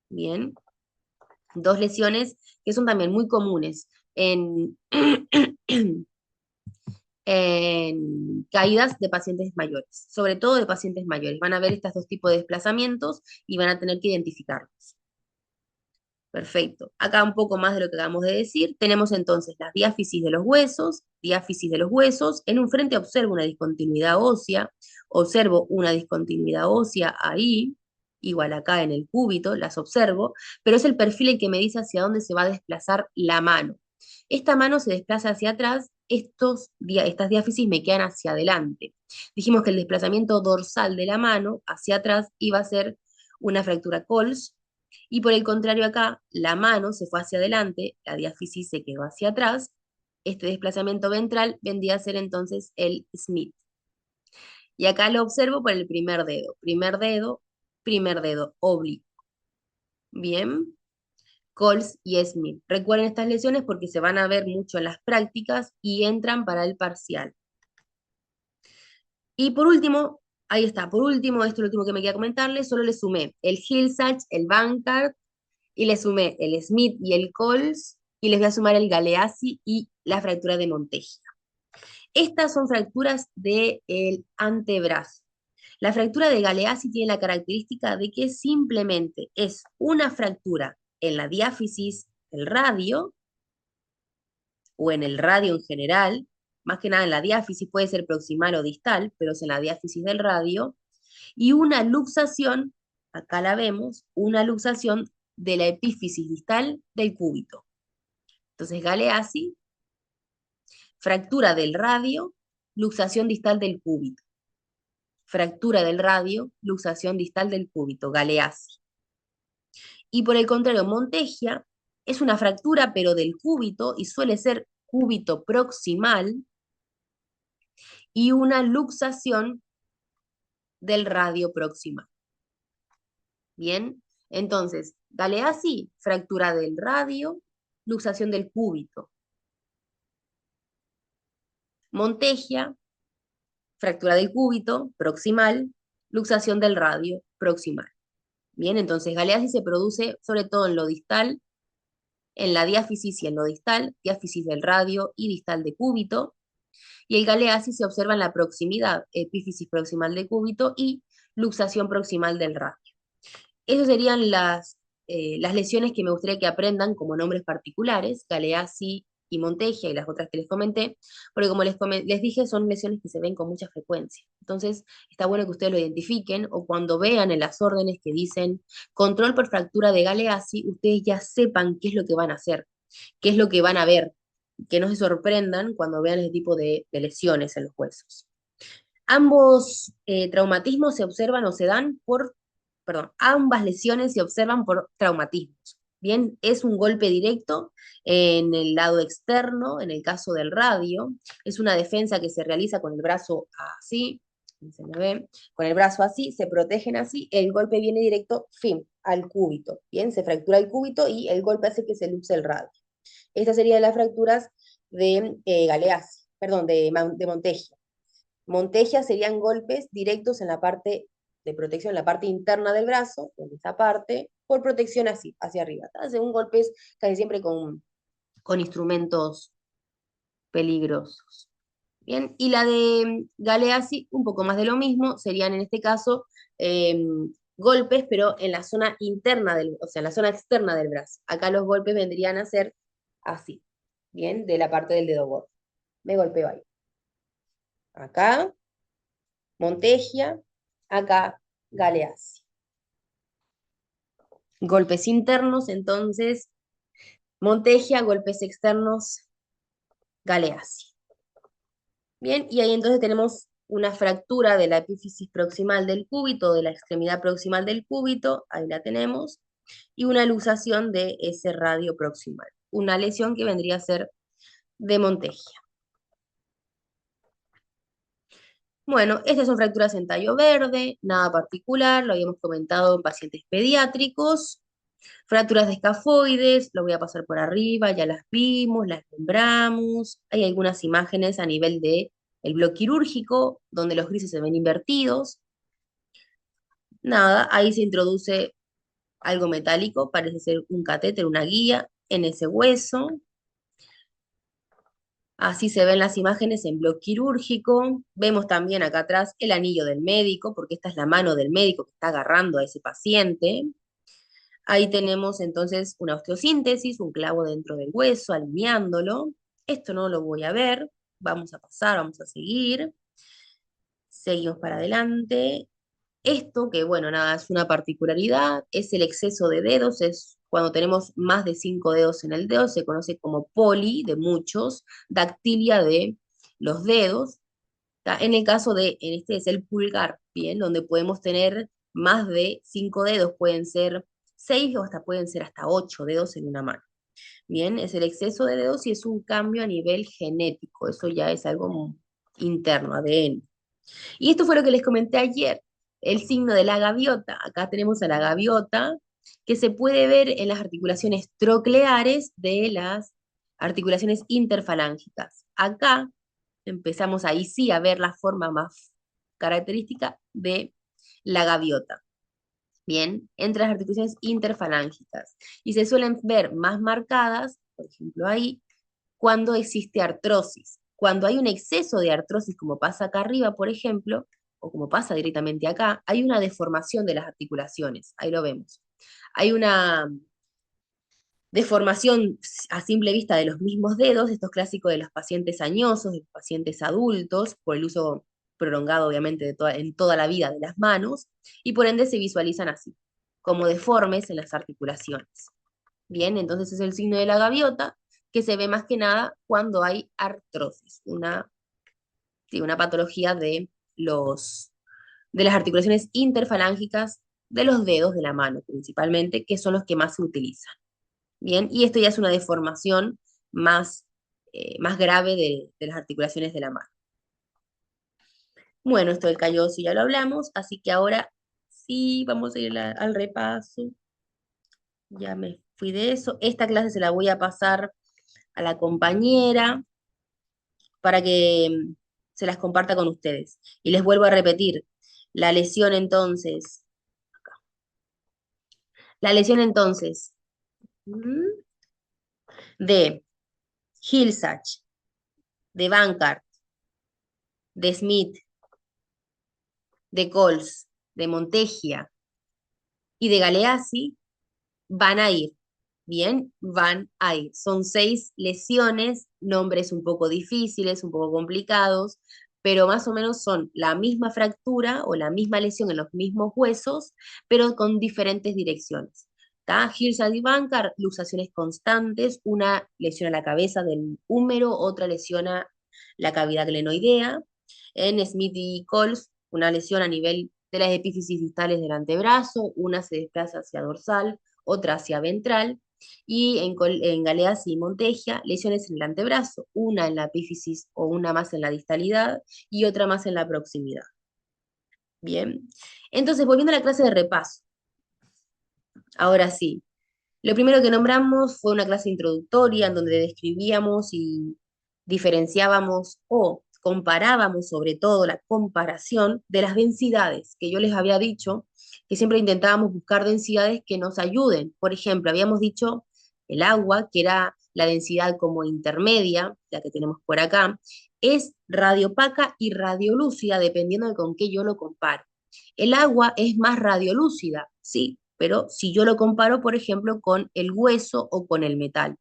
Bien. Dos lesiones que son también muy comunes en, en caídas de pacientes mayores, sobre todo de pacientes mayores. Van a ver estos dos tipos de desplazamientos y van a tener que identificarlos. Perfecto. Acá un poco más de lo que acabamos de decir. Tenemos entonces las diáfisis de los huesos. Diáfisis de los huesos. En un frente observo una discontinuidad ósea. Observo una discontinuidad ósea ahí, igual acá en el cúbito, las observo, pero es el perfil el que me dice hacia dónde se va a desplazar la mano. Esta mano se desplaza hacia atrás, estas diáfisis me quedan hacia adelante. Dijimos que el desplazamiento dorsal de la mano hacia atrás iba a ser una fractura Coles, y por el contrario acá, la mano se fue hacia adelante, la diáfisis se quedó hacia atrás, este desplazamiento ventral vendría a ser entonces el Smith. Y acá lo observo por el primer dedo oblicuo. Bien, Coles y Smith. Recuerden estas lesiones porque se van a ver mucho en las prácticas y entran para el parcial. Y por último, ahí está, por último, esto es lo último que me queda comentarles, solo le sumé el Hill-Sachs, el Bankart, y le sumé el Smith y el Coles, y les voy a sumar el Galeazzi y la fractura de Monteggia. Estas son fracturas del antebrazo. La fractura de Galeazzi tiene la característica de que simplemente es una fractura en la diáfisis del radio, o en el radio en general, más que nada en la diáfisis, puede ser proximal o distal, pero es en la diáfisis del radio, y una luxación, acá la vemos, una luxación de la epífisis distal del cúbito. Entonces, Galeazzi, fractura del radio, luxación distal del cúbito. Fractura del radio, luxación distal del cúbito, Galeazzi. Y por el contrario, Montegia es una fractura, pero del cúbito, y suele ser cúbito proximal, y una luxación del radio proximal. Bien, entonces, Galeazzi, fractura del radio, luxación del cúbito. Montegia, fractura del cúbito proximal, luxación del radio proximal. Bien, entonces Galeazzi se produce sobre todo en lo distal, en la diáfisis y en lo distal, diáfisis del radio y distal de cúbito, y el Galeazzi se observa en la proximidad, epífisis proximal de cúbito y luxación proximal del radio. Esas serían las lesiones que me gustaría que aprendan como nombres particulares, Galeazzi y Montegia y las otras que les comenté, porque como les dije, son lesiones que se ven con mucha frecuencia. Entonces, está bueno que ustedes lo identifiquen o cuando vean en las órdenes que dicen control por fractura de Galeazzi, ustedes ya sepan qué es lo que van a hacer, qué es lo que van a ver, que no se sorprendan cuando vean ese tipo de lesiones en los huesos. Ambos traumatismos se observan o se dan por, perdón, ambas lesiones se observan por traumatismos. Bien, es un golpe directo en el lado externo, en el caso del radio, es una defensa que se realiza con el brazo así, se me ve, con el brazo así, se protegen así, el golpe viene directo, fin, al cúbito. Bien, se fractura el cúbito y el golpe hace que se luxe el radio. Estas serían las fracturas de Galeazzi, perdón, de Montegia. Montegia serían golpes directos en la parte de protección, en la parte interna del brazo, en esta parte, por protección así, hacia arriba. Hacen golpes casi siempre con instrumentos peligrosos. Bien, y la de Galeazzi, un poco más de lo mismo, serían en este caso eh, golpes, pero en la zona interna o sea, en la zona externa del brazo. Acá los golpes vendrían a ser así, bien, de la parte del dedo gordo. Me golpeo ahí. Acá, Montegia, acá, Galeazzi. Golpes internos, entonces, Montegia, golpes externos, Galeazzi. Bien, y ahí entonces tenemos una fractura de la epífisis proximal del cúbito, de la extremidad proximal del cúbito, ahí la tenemos, y una luxación de ese radio proximal. Una lesión que vendría a ser de Montegia. Bueno, estas son fracturas en tallo verde, nada particular, lo habíamos comentado en pacientes pediátricos. Fracturas de escafoides, lo voy a pasar por arriba, ya las vimos, las nombramos. Hay algunas imágenes a nivel de el bloque quirúrgico, donde los grises se ven invertidos. Nada, ahí se introduce algo metálico, parece ser un catéter, una guía en ese hueso. Así se ven las imágenes en bloque quirúrgico. Vemos también acá atrás el anillo del médico, porque esta es la mano del médico que está agarrando a ese paciente. Ahí tenemos entonces una osteosíntesis, un clavo dentro del hueso, alineándolo. Esto no lo voy a ver. Vamos a pasar, vamos a seguir. Seguimos para adelante. Esto, que bueno, nada, es una particularidad, es el exceso de dedos, es cuando tenemos más de 5 dedos en el dedo, se conoce como poli de muchos, dactilia de los dedos. En el caso en este es el pulgar, bien, donde podemos tener más de 5 dedos, pueden ser 6 o hasta pueden ser hasta 8 dedos en una mano. Bien, es el exceso de dedos y es un cambio a nivel genético, eso ya es algo interno, ADN. Y esto fue lo que les comenté ayer, el signo de la gaviota. Acá tenemos a la gaviota, que se puede ver en las articulaciones trocleares de las articulaciones interfalángicas. Acá empezamos ahí sí a ver la forma más característica de la gaviota. Bien, entre las articulaciones interfalángicas. Y se suelen ver más marcadas, por ejemplo ahí, cuando existe artrosis. Cuando hay un exceso de artrosis, como pasa acá arriba, por ejemplo, o como pasa directamente acá, hay una deformación de las articulaciones. Ahí lo vemos. Hay una deformación a simple vista de los mismos dedos, esto es clásico de los pacientes añosos, de los pacientes adultos, por el uso prolongado, obviamente, en toda la vida de las manos, y por ende se visualizan así, como deformes en las articulaciones. Bien, entonces es el signo de la gaviota, que se ve más que nada cuando hay artrosis, sí, una patología de las articulaciones interfalángicas de los dedos de la mano principalmente, que son los que más se utilizan. Bien, y esto ya es una deformación más, más grave de las articulaciones de la mano. Bueno, esto del calloso ya lo hablamos, así que ahora sí vamos a ir al repaso. Ya me fui de eso. Esta clase se la voy a pasar a la compañera para que se las comparta con ustedes. Y les vuelvo a repetir, la lesión entonces, la lesión entonces de Hilsach, de Bankart, de Smith, de Coles, de Montegia y de Galeazzi van a ir. Bien, van a ir. Son 6 lesiones, nombres un poco difíciles, un poco complicados, pero más o menos son la misma fractura o la misma lesión en los mismos huesos, pero con diferentes direcciones. Hirsad y Bankart, luxaciones constantes, una lesiona la cabeza del húmero, otra lesiona la cavidad glenoidea. En Smith y Coles, una lesión a nivel de las epífisis distales del antebrazo, una se desplaza hacia dorsal, otra hacia ventral, y en Galeazzi y Montegia, lesiones en el antebrazo, una en la epífisis o una más en la distalidad y otra más en la proximidad. Bien, entonces volviendo a la clase de repaso, ahora sí, lo primero que nombramos fue una clase introductoria en donde describíamos y diferenciábamos o comparábamos sobre todo la comparación de las densidades, que yo les había dicho que siempre intentábamos buscar densidades que nos ayuden. Por ejemplo, habíamos dicho el agua, que era la densidad como intermedia, la que tenemos por acá, es radiopaca y radiolúcida, dependiendo de con qué yo lo comparo. El agua es más radiolúcida, sí, pero si yo lo comparo, por ejemplo, con el hueso o con el metal.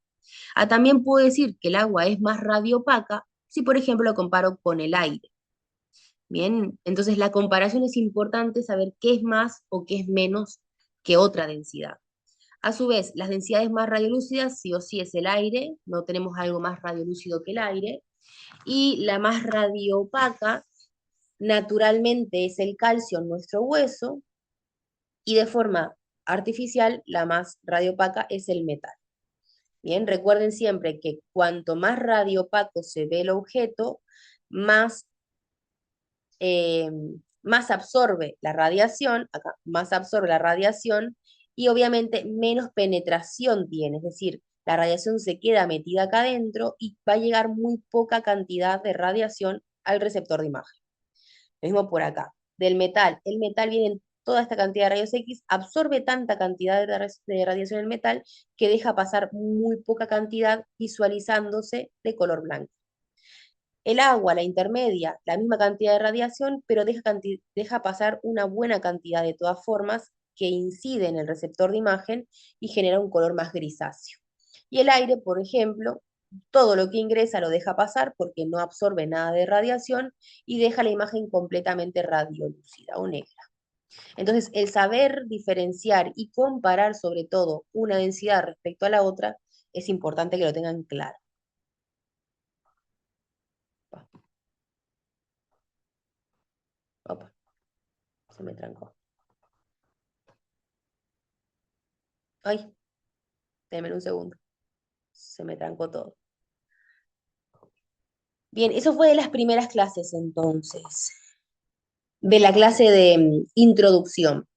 También puedo decir que el agua es más radiopaca si, por ejemplo, lo comparo con el aire. Bien, entonces la comparación es importante saber qué es más o qué es menos que otra densidad. A su vez, las densidades más radiolúcidas sí o sí es el aire, no tenemos algo más radiolúcido que el aire, y la más radiopaca naturalmente es el calcio en nuestro hueso, y de forma artificial la más radiopaca es el metal. Bien, recuerden siempre que cuanto más radiopaco se ve el objeto, más, eh, más absorbe la radiación, acá, más absorbe la radiación y obviamente menos penetración tiene, es decir, la radiación se queda metida acá adentro y va a llegar muy poca cantidad de radiación al receptor de imagen. Lo mismo por acá. Del metal, el metal viene en toda esta cantidad de rayos X, absorbe tanta cantidad de radiación el metal que deja pasar muy poca cantidad visualizándose de color blanco. El agua, la intermedia, la misma cantidad de radiación, pero deja pasar una buena cantidad de todas formas que incide en el receptor de imagen y genera un color más grisáceo. Y el aire, por ejemplo, todo lo que ingresa lo deja pasar porque no absorbe nada de radiación y deja la imagen completamente radiolúcida o negra. Entonces, el saber diferenciar y comparar sobre todo una densidad respecto a la otra es importante que lo tengan claro. Opa, se me trancó. Ay, denme un segundo. Se me trancó todo. Bien, eso fue de las primeras clases entonces. De la clase de introducción.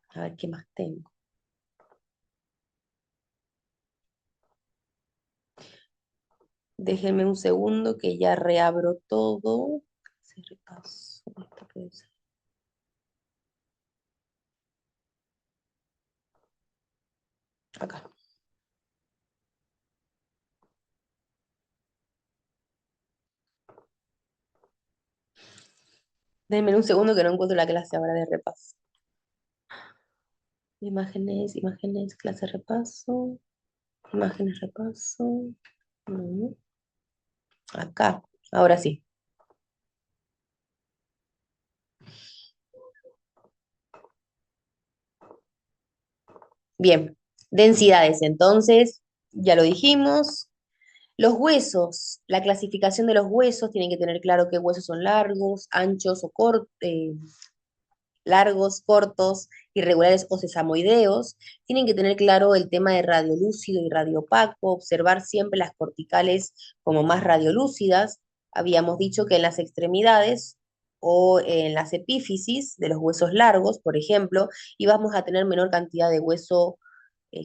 A ver, ¿qué más tengo? Déjenme un segundo que ya reabro todo. Se repasó. Esta puede ser. Acá. Denme un segundo que no encuentro la clase ahora de repaso. Imágenes, imágenes, clase repaso. Imágenes, repaso. Acá, ahora sí. Bien, densidades entonces, ya lo dijimos. Los huesos, la clasificación de los huesos, tienen que tener claro qué huesos son largos, anchos o cortos, largos, cortos, irregulares o sesamoideos. Tienen que tener claro el tema de radiolúcido y radiopaco, observar siempre las corticales como más radiolúcidas. Habíamos dicho que en las extremidades o en las epífisis de los huesos largos, por ejemplo, íbamos a tener menor cantidad de hueso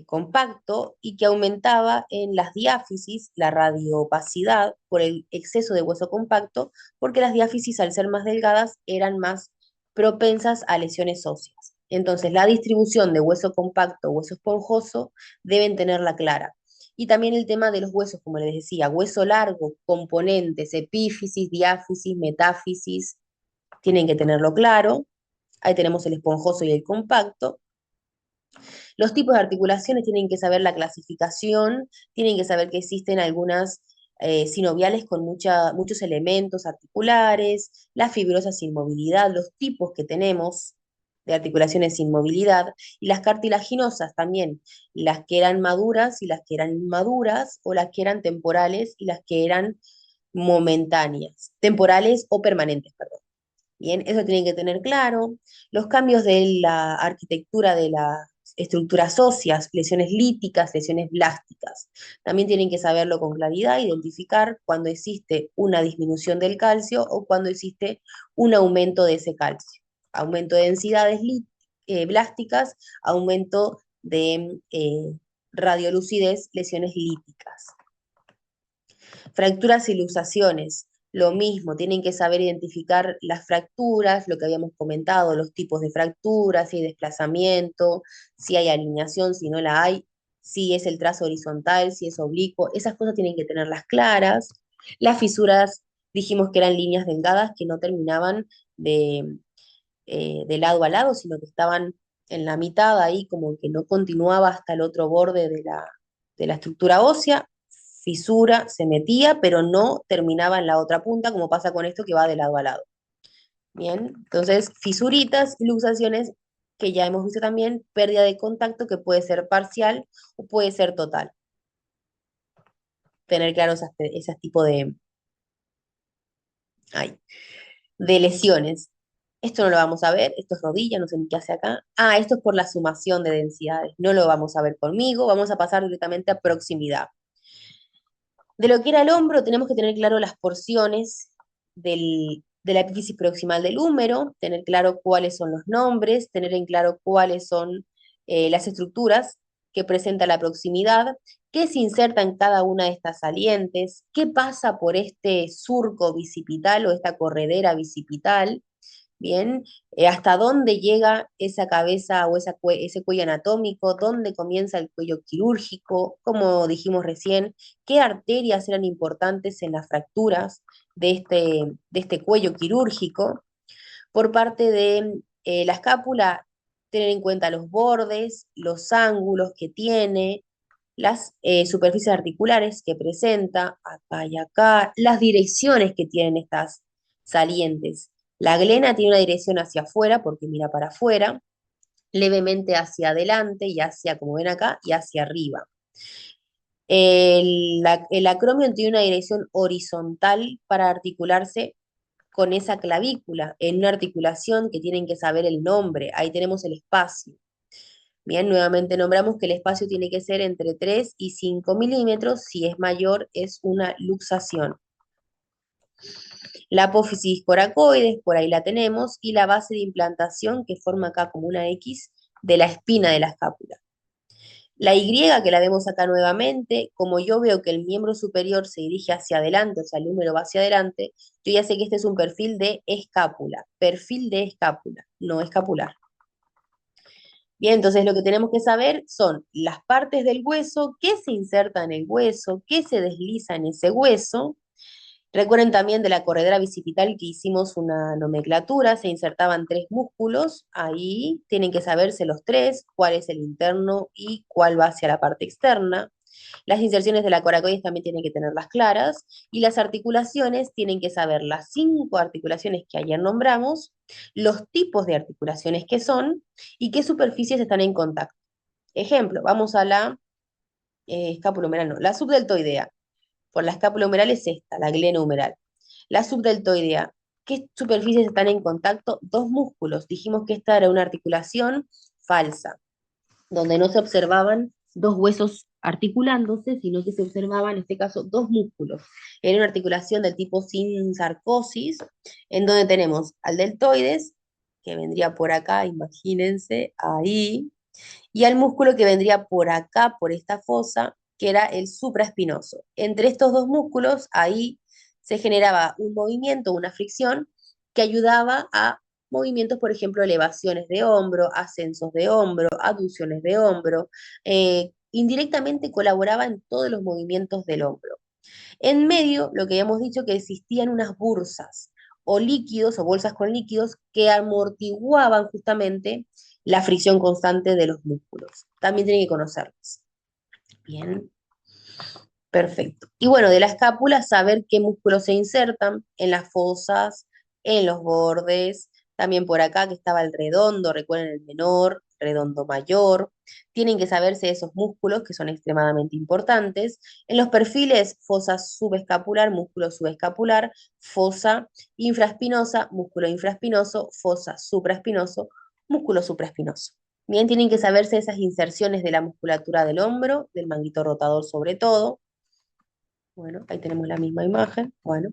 compacto y que aumentaba en las diáfisis la radiopacidad por el exceso de hueso compacto, porque las diáfisis al ser más delgadas eran más propensas a lesiones óseas. Entonces, la distribución de hueso compacto, hueso esponjoso, deben tenerla clara. Y también el tema de los huesos, como les decía, hueso largo, componentes, epífisis, diáfisis, metáfisis, tienen que tenerlo claro. Ahí tenemos el esponjoso y el compacto. Los tipos de articulaciones tienen que saber la clasificación, tienen que saber que existen algunas sinoviales con muchos elementos articulares, la fibrosa sin movilidad, los tipos que tenemos de articulaciones sin movilidad, y las cartilaginosas también, las que eran maduras y las que eran inmaduras, o las que eran temporales y las que eran momentáneas, temporales o permanentes, perdón. Bien, eso tienen que tener claro. Los cambios de la arquitectura de las estructuras óseas, lesiones líticas, lesiones blásticas. También tienen que saberlo con claridad, identificar cuando existe una disminución del calcio o cuando existe un aumento de ese calcio. Aumento de densidades blásticas, aumento de radiolucidez, lesiones líticas. Fracturas y luxaciones, lo mismo, tienen que saber identificar las fracturas, lo que habíamos comentado, los tipos de fracturas, si hay desplazamiento, si hay alineación, si no la hay, si es el trazo horizontal, si es oblicuo, esas cosas tienen que tenerlas claras. Las fisuras dijimos que eran líneas delgadas que no terminaban de lado a lado, sino que estaban en la mitad ahí, como que no continuaba hasta el otro borde de la estructura ósea, fisura, se metía, pero no terminaba en la otra punta, como pasa con esto que va de lado a lado. Bien, entonces fisuritas y luxaciones que ya hemos visto también, pérdida de contacto que puede ser parcial o puede ser total. Tener claro ese tipo ay, de lesiones. Esto no lo vamos a ver, esto es rodilla, no sé ni qué hace acá. Ah, esto es por la sumación de densidades, no lo vamos a ver conmigo, vamos a pasar directamente a proximidad. De lo que era el hombro, tenemos que tener claro las porciones de la epífisis proximal del húmero, tener claro cuáles son los nombres, tener en claro cuáles son las estructuras que presenta la proximidad, qué se inserta en cada una de estas salientes, qué pasa por este surco bicipital o esta corredera bicipital, ¿bien? ¿Hasta dónde llega esa cabeza o ese cuello anatómico? ¿Dónde comienza el cuello quirúrgico? Como dijimos recién, ¿qué arterias eran importantes en las fracturas de este cuello quirúrgico? Por parte de la escápula, tener en cuenta los bordes, los ángulos que tiene, las superficies articulares que presenta, acá y acá, las direcciones que tienen estas salientes. La glena tiene una dirección hacia afuera porque mira para afuera, levemente hacia adelante y hacia, como ven acá, y hacia arriba. El acromion tiene una dirección horizontal para articularse con esa clavícula, en una articulación que tienen que saber el nombre. Ahí tenemos el espacio. Bien, nuevamente nombramos que el espacio tiene que ser entre 3 y 5 milímetros, si es mayor es una luxación. La apófisis coracoides, por ahí la tenemos, y la base de implantación que forma acá como una X de la espina de la escápula. La Y, que la vemos acá nuevamente, como yo veo que el miembro superior se dirige hacia adelante, o sea, el húmero va hacia adelante, yo ya sé que este es un perfil de escápula, no escapular. Bien, entonces lo que tenemos que saber son las partes del hueso, qué se inserta en el hueso, qué se desliza en ese hueso. Recuerden también de la corredera bicipital que hicimos una nomenclatura, se insertaban 3 músculos, ahí tienen que saberse los 3, cuál es el interno y cuál va hacia la parte externa. Las inserciones de la coracoides también tienen que tenerlas claras, y las articulaciones tienen que saber las 5 articulaciones que ayer nombramos, los tipos de articulaciones que son y qué superficies están en contacto. Ejemplo, vamos a la escápula humeral, no, la subdeltoidea. Por la escápula humeral es esta, la glenohumeral. La subdeltoidea, ¿Qué superficies están en contacto? Dos músculos. Dijimos que esta era una articulación falsa, donde no se observaban dos huesos articulándose, sino que se observaban, en este caso, dos músculos. Era una articulación del tipo sin sarcosis, en donde tenemos al deltoides, que vendría por acá, imagínense, ahí, y al músculo que vendría por acá, por esta fosa, que era el supraespinoso. Entre estos dos músculos, ahí se generaba un movimiento, una fricción, que ayudaba a movimientos, por ejemplo, elevaciones de hombro, ascensos de hombro, aducciones de hombro. Indirectamente colaboraba en todos los movimientos del hombro. En medio, lo que habíamos dicho, que existían unas bursas o líquidos o bolsas con líquidos que amortiguaban justamente la fricción constante de los músculos. También tienen que conocerlas. Bien, perfecto. Y bueno, de la escápula, saber qué músculos se insertan en las fosas, en los bordes, también por acá que estaba el redondo, recuerden el menor, redondo mayor. Tienen que saberse esos músculos que son extremadamente importantes. En los perfiles, fosa subescapular, músculo subescapular, fosa infraespinosa, músculo infraespinoso, fosa supraespinoso, músculo supraespinoso. Bien, tienen que saberse esas inserciones de la musculatura del hombro, del manguito rotador sobre todo. Bueno, ahí tenemos la misma imagen. Bueno,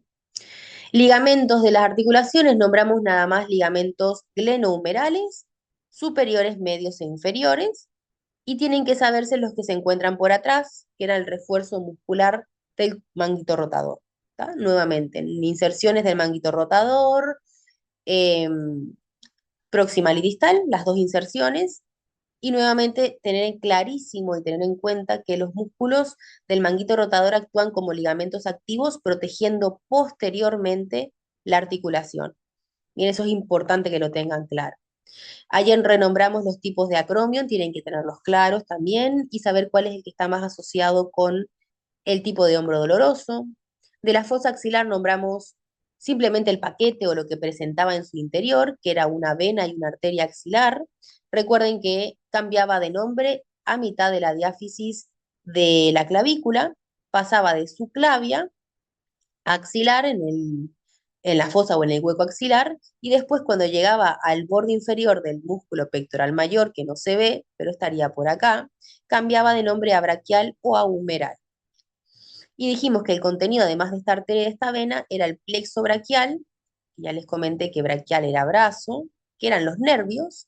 ligamentos de las articulaciones, nombramos nada más ligamentos glenohumerales, superiores, medios e inferiores, y tienen que saberse los que se encuentran por atrás, que era el refuerzo muscular del manguito rotador. ¿Tá? Nuevamente, inserciones del manguito rotador, eh, proximal y distal, las dos inserciones, y nuevamente tener clarísimo y tener en cuenta que los músculos del manguito rotador actúan como ligamentos activos, protegiendo posteriormente la articulación. Bien, eso es importante que lo tengan claro. Ayer renombramos los tipos de acromion, tienen que tenerlos claros también y saber cuál es el que está más asociado con el tipo de hombro doloroso. De la fosa axilar nombramos simplemente el paquete o lo que presentaba en su interior, que era una vena y una arteria axilar. Recuerden que cambiaba de nombre a mitad de la diáfisis de la clavícula, pasaba de subclavia a axilar en la fosa o en el hueco axilar, y después cuando llegaba al borde inferior del músculo pectoral mayor, que no se ve, pero estaría por acá, cambiaba de nombre a braquial o a humeral. Y dijimos que el contenido, además de esta arteria y de esta vena, era el plexo braquial, ya les comenté que braquial era brazo, que eran los nervios,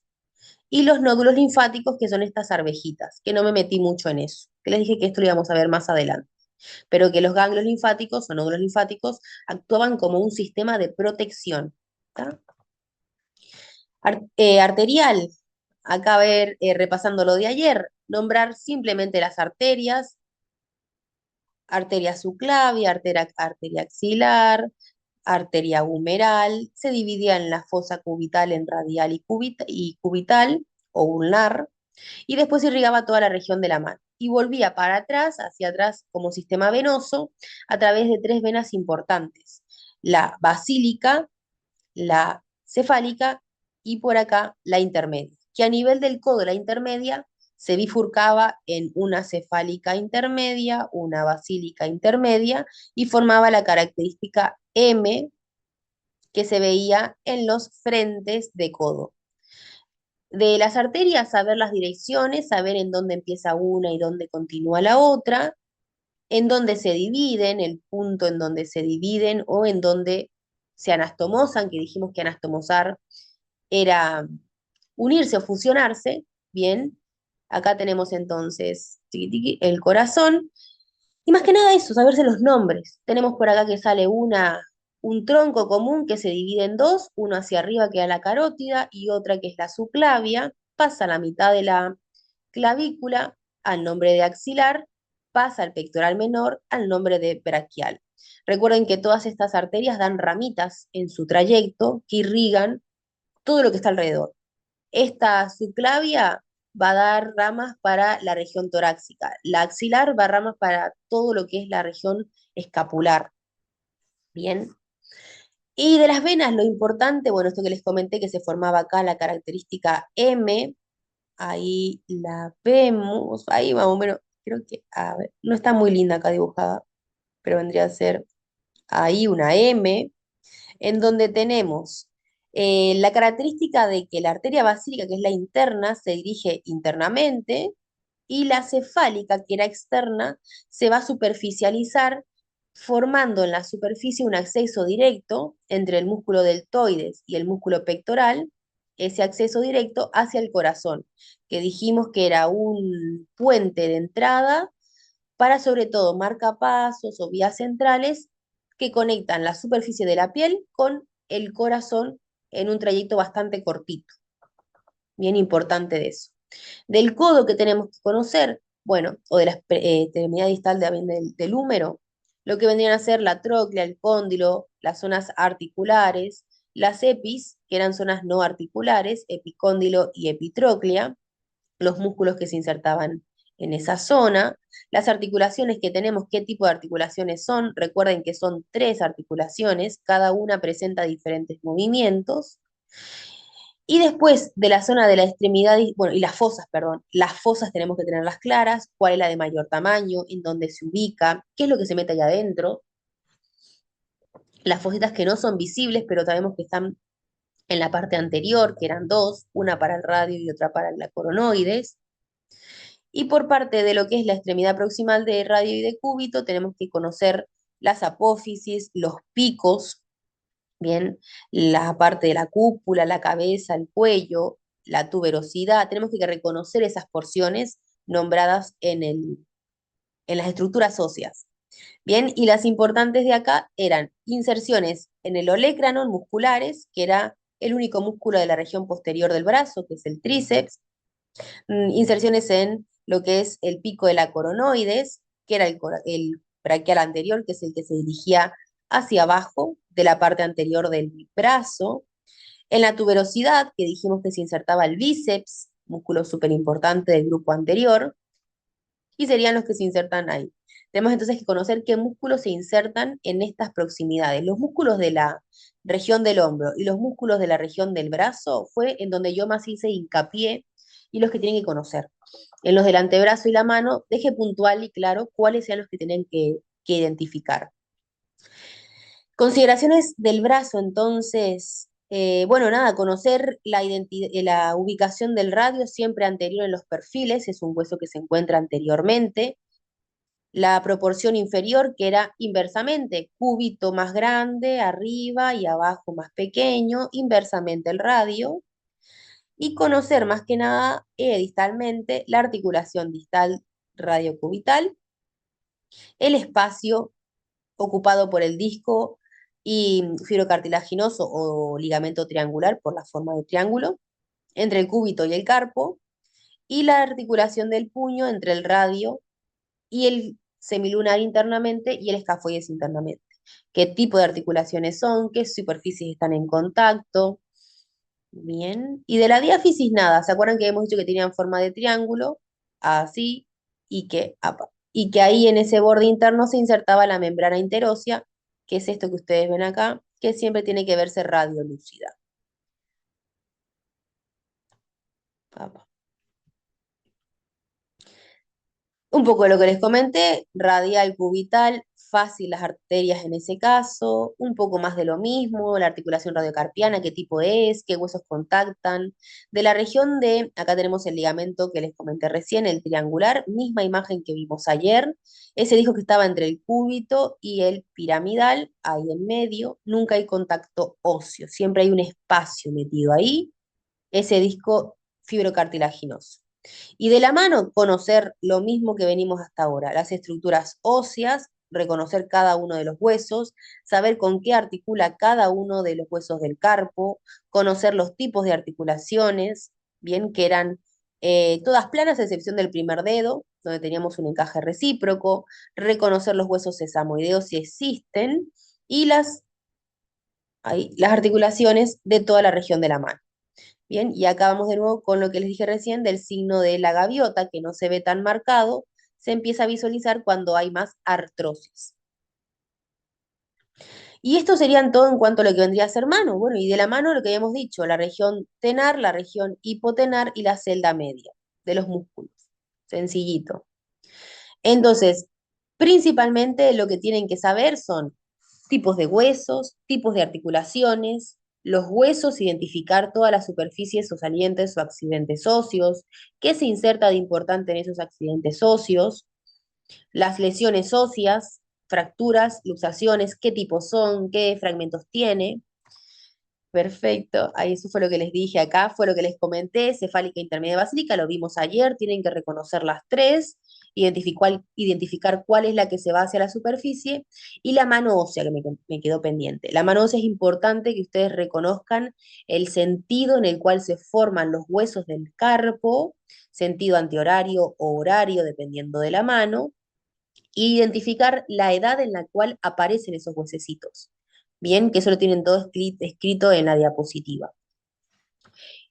y los nódulos linfáticos, que son estas arvejitas, que no me metí mucho en eso, que les dije que esto lo íbamos a ver más adelante, pero que los ganglios linfáticos o nódulos linfáticos actuaban como un sistema de protección. Arterial, acá a ver, repasando lo de ayer, nombrar simplemente las arterias, arteria subclavia, arteria axilar, arteria humeral, se dividía en la fosa cubital en radial y cubital o ulnar, y después irrigaba toda la región de la mano. Y volvía para atrás, hacia atrás como sistema venoso, a través de tres venas importantes, la basílica, la cefálica y por acá la intermedia, que a nivel del codo la intermedia se bifurcaba en una cefálica intermedia, una basílica intermedia y formaba la característica M que se veía en los frentes de codo. De las arterias, saber las direcciones, saber en dónde empieza una y dónde continúa la otra, en dónde se dividen, el punto en donde se dividen o en donde se anastomosan, que dijimos que anastomosar era unirse o fusionarse. Bien, acá tenemos entonces tiqui, tiqui, el corazón. Y más que nada eso, saberse los nombres. Tenemos por acá que sale un tronco común que se divide en dos, uno hacia arriba que es la carótida y otra que es la subclavia, pasa a la mitad de la clavícula al nombre de axilar, pasa al pectoral menor al nombre de braquial. Recuerden que todas estas arterias dan ramitas en su trayecto que irrigan todo lo que está alrededor. Esta subclavia va a dar ramas para la región torácica. La axilar va a dar ramas para todo lo que es la región escapular. Bien. Y de las venas, lo importante, bueno, esto que les comenté que se formaba acá, la característica M, ahí la vemos, ahí más o menos, creo que, a ver, no está muy linda acá dibujada, pero vendría a ser ahí una M. en donde tenemos la característica de que la arteria basílica, que es la interna, se dirige internamente, y la cefálica, que era externa, se va a superficializar, formando en la superficie un acceso directo entre el músculo deltoides y el músculo pectoral, ese acceso directo hacia el corazón, que dijimos que era un puente de entrada para sobre todo marcapasos o vías centrales que conectan la superficie de la piel con el corazón en un trayecto bastante cortito. Bien importante de eso. Del codo que tenemos que conocer, bueno, o de la extremidad distal del húmero, lo que vendrían a ser la tróclea, el cóndilo, las zonas articulares, las epis, que eran zonas no articulares, epicóndilo y epitróclea, los músculos que se insertaban en esa zona, las articulaciones que tenemos, qué tipo de articulaciones son, recuerden que son 3 articulaciones, cada una presenta diferentes movimientos, y después de la zona de la extremidad, bueno, y las fosas, perdón, las fosas tenemos que tenerlas claras, cuál es la de mayor tamaño, en dónde se ubica, qué es lo que se mete allá adentro, las fositas que no son visibles, pero sabemos que están en la parte anterior, que eran dos, una para el radio y otra para la coronoides. Y por parte de lo que es la extremidad proximal de radio y de cúbito, tenemos que conocer las apófisis, los picos, bien, la parte de la cúpula, la cabeza, el cuello, la tuberosidad. Tenemos que reconocer esas porciones nombradas en las estructuras óseas. Bien, y las importantes de acá eran inserciones en el olecranon musculares, que era el único músculo de la región posterior del brazo, que es el tríceps, inserciones en lo que es el pico de la coronoides, que era el braquial anterior, que es el que se dirigía hacia abajo de la parte anterior del brazo, en la tuberosidad, que dijimos que se insertaba el bíceps, músculo súper importante del grupo anterior, y serían los que se insertan ahí. Tenemos entonces que conocer qué músculos se insertan en estas proximidades. Los músculos de la región del hombro y los músculos de la región del brazo fue en donde yo más hice hincapié y los que tienen que conocer. En los del antebrazo y la mano, deje puntual y claro cuáles sean los que tienen que identificar. Consideraciones del brazo, entonces, bueno, nada, conocer la ubicación del radio siempre anterior en los perfiles, es un hueso que se encuentra anteriormente. La proporción inferior, que era inversamente, cúbito más grande, arriba y abajo más pequeño, inversamente el radio. Y conocer más que nada distalmente la articulación distal radiocubital, el espacio ocupado por el disco y fibrocartilaginoso o ligamento triangular por la forma de triángulo, entre el cúbito y el carpo, y la articulación del puño entre el radio y el semilunar internamente y el escafoides internamente. ¿Qué tipo de articulaciones son? ¿Qué superficies están en contacto? Bien. Y de la diáfisis nada. ¿Se acuerdan que hemos dicho que tenían forma de triángulo? Así. Y que ahí en ese borde interno se insertaba la membrana interósea, que es esto que ustedes ven acá, que siempre tiene que verse radiolúcida. Apa. Un poco de lo que les comenté, radial, cubital, fácil las arterias en ese caso, un poco más de lo mismo, la articulación radiocarpiana, qué tipo es, qué huesos contactan. De la región de, acá tenemos el ligamento que les comenté recién, el triangular, misma imagen que vimos ayer. Ese dijo que estaba entre el cúbito y el piramidal, ahí en medio, nunca hay contacto óseo, siempre hay un espacio metido ahí, ese disco fibrocartilaginoso. Y de la mano, conocer lo mismo que venimos hasta ahora, las estructuras óseas, reconocer cada uno de los huesos, saber con qué articula cada uno de los huesos del carpo, conocer los tipos de articulaciones, bien, que eran todas planas a excepción del primer dedo, donde teníamos un encaje recíproco, reconocer los huesos sesamoideos si existen, y las articulaciones de toda la región de la mano. Bien, y acá vamos de nuevo con lo que les dije recién del signo de la gaviota, que no se ve tan marcado, se empieza a visualizar cuando hay más artrosis. Y esto serían todo en cuanto a lo que vendría a ser mano. Bueno, y de la mano lo que habíamos dicho, la región tenar, la región hipotenar y la celda media de los músculos. Sencillito. Entonces, principalmente lo que tienen que saber son tipos de huesos, tipos de articulaciones, los huesos, identificar todas las superficies o salientes o accidentes óseos, qué se inserta de importante en esos accidentes óseos, las lesiones óseas, fracturas, luxaciones, qué tipos son, qué fragmentos tiene. Perfecto, ahí eso fue lo que les dije acá, fue lo que les comenté, cefálica, intermedia, basílica, lo vimos ayer, tienen que reconocer las tres, identificar cuál es la que se va hacia la superficie, y la mano ósea, que me quedó pendiente. La mano ósea es importante que ustedes reconozcan el sentido en el cual se forman los huesos del carpo, sentido antihorario o horario, dependiendo de la mano, e identificar la edad en la cual aparecen esos huesecitos. Bien, que eso lo tienen todo escrito en la diapositiva.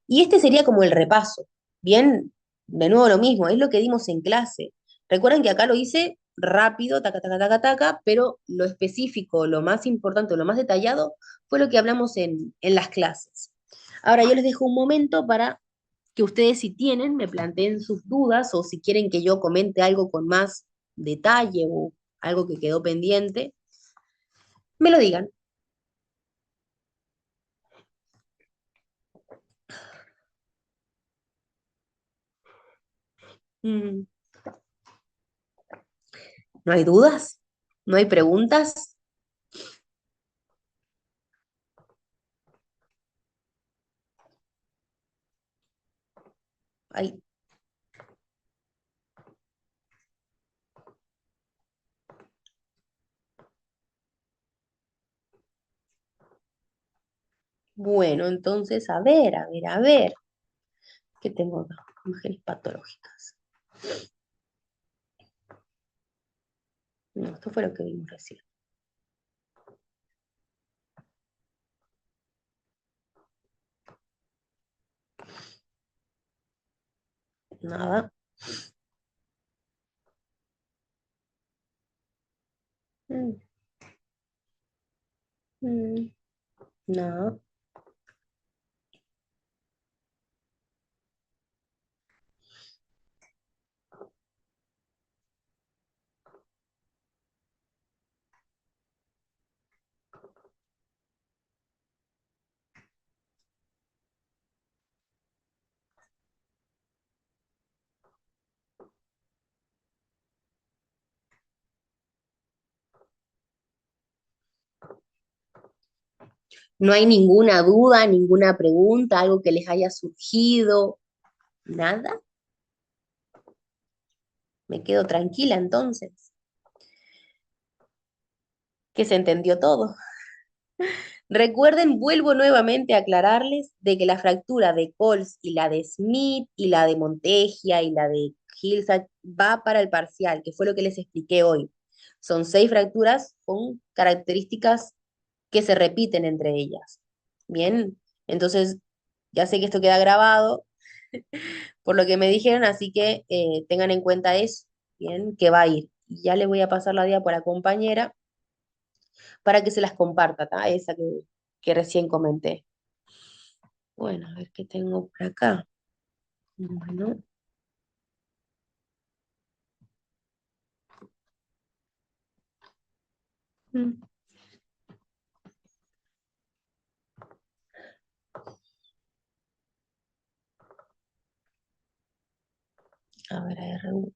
Y este sería como el repaso. Bien, de nuevo lo mismo, es lo que dimos en clase. Recuerden que acá lo hice rápido, taca, taca, taca, taca, pero lo específico, lo más importante, lo más detallado, fue lo que hablamos en las clases. Ahora yo les dejo un momento para que ustedes, si tienen, me planteen sus dudas o si quieren que yo comente algo con más detalle o algo que quedó pendiente, me lo digan. Mm, ¿No hay dudas? ¿No hay preguntas? Ay, bueno, entonces, a ver, ¿qué tengo acá? Imágenes patológicas. No, esto fue lo que vimos recién. Nada. Mm, mm, nada. No hay ninguna duda, ninguna pregunta, algo que les haya surgido, nada. Me quedo tranquila entonces, que se entendió todo. Recuerden, vuelvo nuevamente a aclararles de que la fractura de Coles y la de Smith y la de Montegia y la de Hillside va para el parcial, que fue lo que les expliqué hoy. Son 6 fracturas con características que se repiten entre ellas. Bien, entonces ya sé que esto queda grabado por lo que me dijeron, así que tengan en cuenta eso, bien, que va a ir. Y ya le voy a pasar la diapo a la compañera para que se las comparta, ¿tá? Esa que recién comenté. Bueno, a ver qué tengo por acá. Bueno, mm, a ver, R1.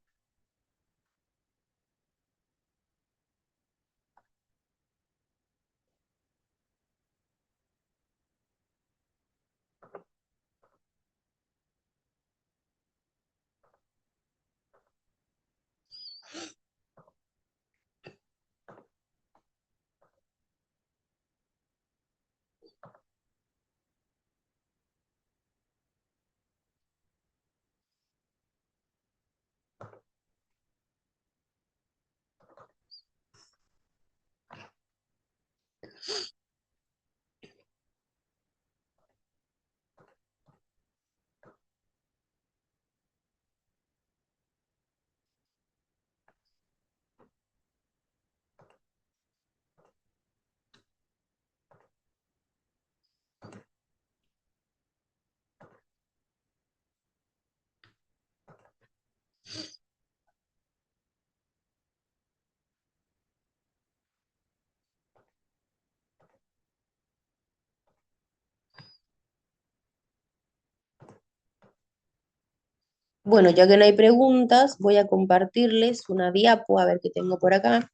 Bueno, ya que no hay preguntas, voy a compartirles una diapo, a ver qué tengo por acá.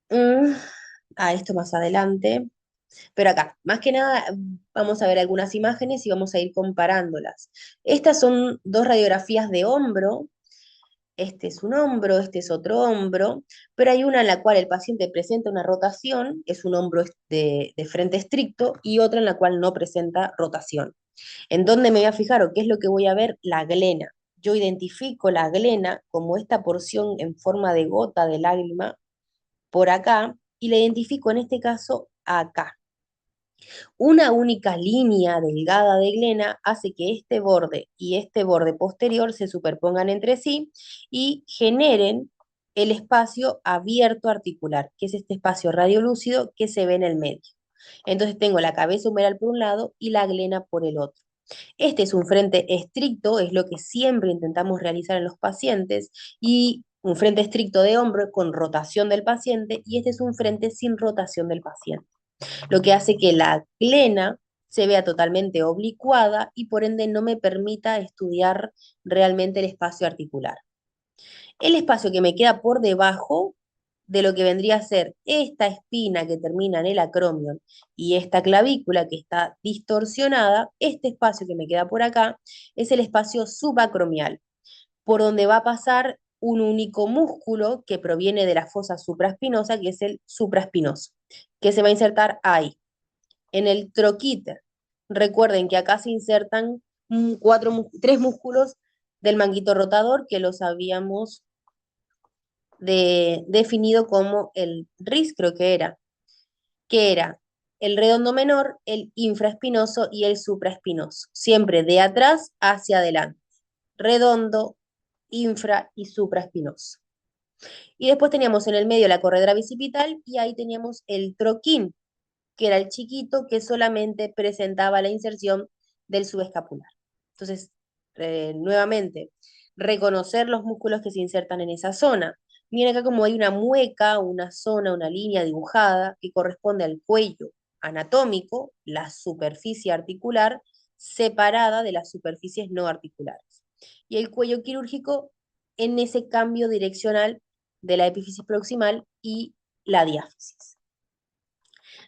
Mm, esto más adelante. Pero acá, más que nada, vamos a ver algunas imágenes y vamos a ir comparándolas. Estas son dos radiografías de hombro. Este es un hombro, este es otro hombro, pero hay una en la cual el paciente presenta una rotación, es un hombro de frente estricto, y otra en la cual no presenta rotación. ¿En dónde me voy a fijar o qué es lo que voy a ver? La glena. Yo identifico la glena como esta porción en forma de gota de lágrima por acá y la identifico en este caso acá. Una única línea delgada de glena hace que este borde y este borde posterior se superpongan entre sí y generen el espacio abierto articular, que es este espacio radiolúcido que se ve en el medio. Entonces tengo la cabeza humeral por un lado y la glena por el otro. Este es un frente estricto, es lo que siempre intentamos realizar en los pacientes, y un frente estricto de hombro con rotación del paciente, y este es un frente sin rotación del paciente, lo que hace que la glena se vea totalmente oblicuada y por ende no me permita estudiar realmente el espacio articular. El espacio que me queda por debajo de lo que vendría a ser esta espina que termina en el acromion y esta clavícula que está distorsionada, este espacio que me queda por acá es el espacio subacromial, por donde va a pasar un único músculo que proviene de la fosa supraespinosa, que es el supraespinoso, que se va a insertar ahí, en el troquíter. Recuerden que acá se insertan tres músculos del manguito rotador que los habíamos definido como el RIS, creo que era el redondo menor, el infraespinoso y el supraespinoso, siempre de atrás hacia adelante, redondo, infra y supraespinoso. Y después teníamos en el medio la corredera bicipital y ahí teníamos el troquín, que era el chiquito que solamente presentaba la inserción del subescapular. Entonces, nuevamente, reconocer los músculos que se insertan en esa zona. Miren acá como hay una mueca, una zona, una línea dibujada que corresponde al cuello anatómico, la superficie articular, separada de las superficies no articulares. Y el cuello quirúrgico en ese cambio direccional de la epífisis proximal y la diáfisis.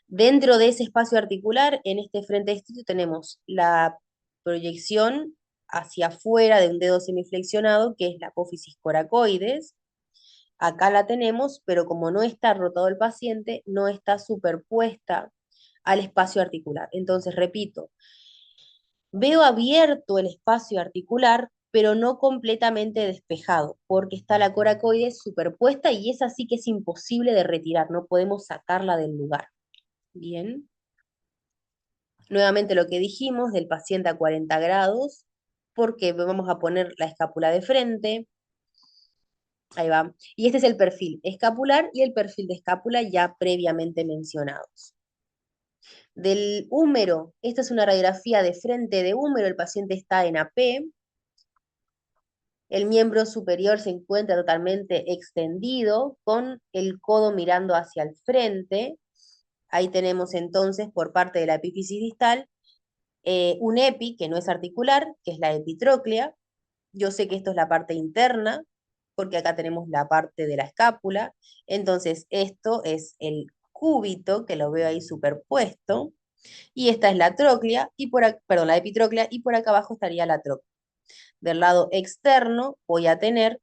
Dentro de ese espacio articular, en este frente estricto, tenemos la proyección hacia afuera de un dedo semiflexionado, que es la apófisis coracoides. Acá la tenemos, pero como no está rotado el paciente, no está superpuesta al espacio articular. Entonces, repito, veo abierto el espacio articular, pero no completamente despejado, porque está la coracoides superpuesta y esa sí que es imposible de retirar, no podemos sacarla del lugar. Bien. Nuevamente lo que dijimos del paciente a 40 grados, porque vamos a poner la escápula de frente. Ahí va. Y este es el perfil escapular y el perfil de escápula ya previamente mencionados. Del húmero, esta es una radiografía de frente de húmero, el paciente está en AP, el miembro superior se encuentra totalmente extendido con el codo mirando hacia el frente. Ahí tenemos entonces por parte de la epífisis distal un EPI que no es articular, que es la epitróclea. Yo sé que esto es la parte interna, porque acá tenemos la parte de la escápula. Entonces, esto es el cúbito, que lo veo ahí superpuesto. Y esta es la tróclea, perdón, la epitróclea, y por acá abajo estaría la tróclea. Del lado externo voy a tener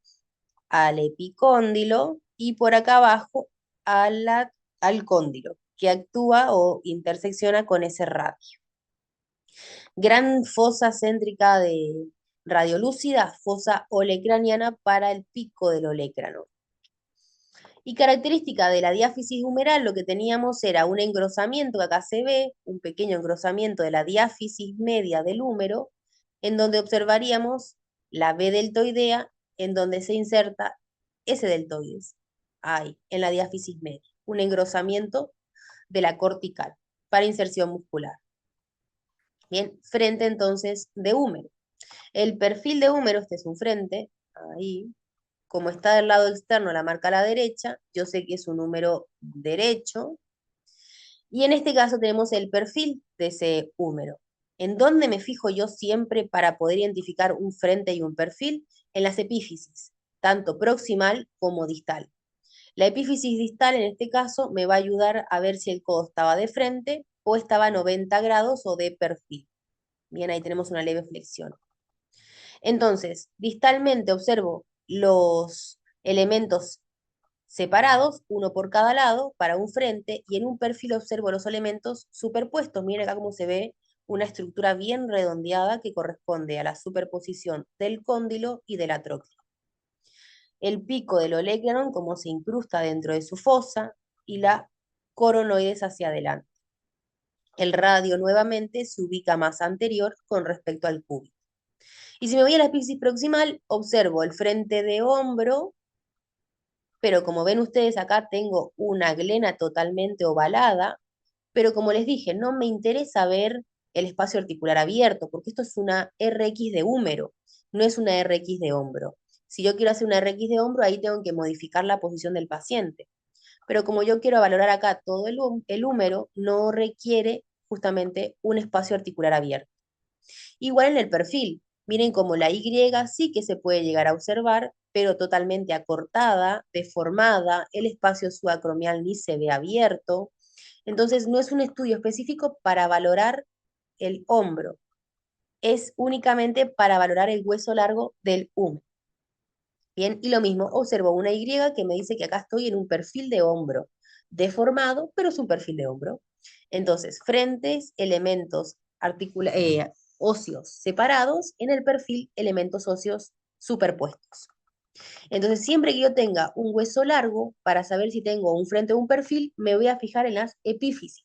al epicóndilo y por acá abajo al cóndilo, que actúa o intersecciona con ese radio. Gran fosa céntrica de radiolúcida, fosa olecraniana para el pico del olecrano. Y característica de la diáfisis humeral, lo que teníamos era un engrosamiento, que acá se ve, un pequeño engrosamiento de la diáfisis media del húmero, en donde observaríamos la B deltoidea, en donde se inserta ese deltoides, ahí, en la diáfisis media, un engrosamiento de la cortical para inserción muscular. Bien, frente entonces de húmero. El perfil de húmero, este es un frente, ahí, como está del lado externo la marca a la derecha, yo sé que es un húmero derecho, y en este caso tenemos el perfil de ese húmero. ¿En dónde me fijo yo siempre para poder identificar un frente y un perfil? En las epífisis, tanto proximal como distal. La epífisis distal en este caso me va a ayudar a ver si el codo estaba de frente o estaba a 90 grados o de perfil. Bien, ahí tenemos una leve flexión. Entonces, distalmente observo los elementos separados, uno por cada lado, para un frente, y en un perfil observo los elementos superpuestos. Miren acá cómo se ve una estructura bien redondeada que corresponde a la superposición del cóndilo y de la tróclea. El pico del olecranon, como se incrusta dentro de su fosa, y la coronoides hacia adelante. El radio nuevamente se ubica más anterior con respecto al cúbito. Y si me voy a la epífisis proximal, observo el frente de hombro, pero como ven ustedes acá tengo una glena totalmente ovalada, pero como les dije, no me interesa ver el espacio articular abierto, porque esto es una RX de húmero, no es una RX de hombro. Si yo quiero hacer una RX de hombro, ahí tengo que modificar la posición del paciente. Pero como yo quiero valorar acá todo el húmero, no requiere justamente un espacio articular abierto. Igual en el perfil, miren como la Y sí que se puede llegar a observar, pero totalmente acortada, deformada, el espacio subacromial ni se ve abierto. Entonces no es un estudio específico para valorar el hombro, es únicamente para valorar el hueso largo del húmero. Bien, y lo mismo, observo una Y que me dice que acá estoy en un perfil de hombro, deformado, pero es un perfil de hombro. Entonces, frentes, elementos óseos separados, en el perfil, elementos óseos superpuestos. Entonces, siempre que yo tenga un hueso largo, para saber si tengo un frente o un perfil, me voy a fijar en las epífisis.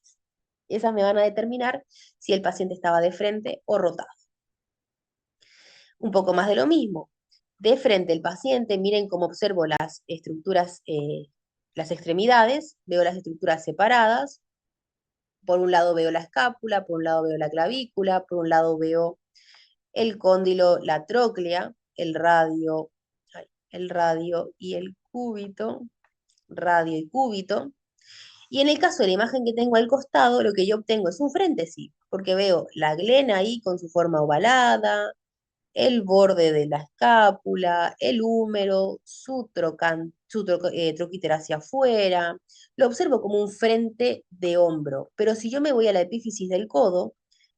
Esas me van a determinar si el paciente estaba de frente o rotado. Un poco más de lo mismo. De frente el paciente, miren cómo observo las estructuras, las extremidades, veo las estructuras separadas. Por un lado veo la escápula, por un lado veo la clavícula, por un lado veo el cóndilo, la tróclea, el radio y el cúbito, radio y cúbito. Y en el caso de la imagen que tengo al costado, lo que yo obtengo es un frente, sí, porque veo la glena ahí con su forma ovalada, el borde de la escápula, el húmero, troquíter hacia afuera. Lo observo como un frente de hombro, pero si yo me voy a la epífisis del codo,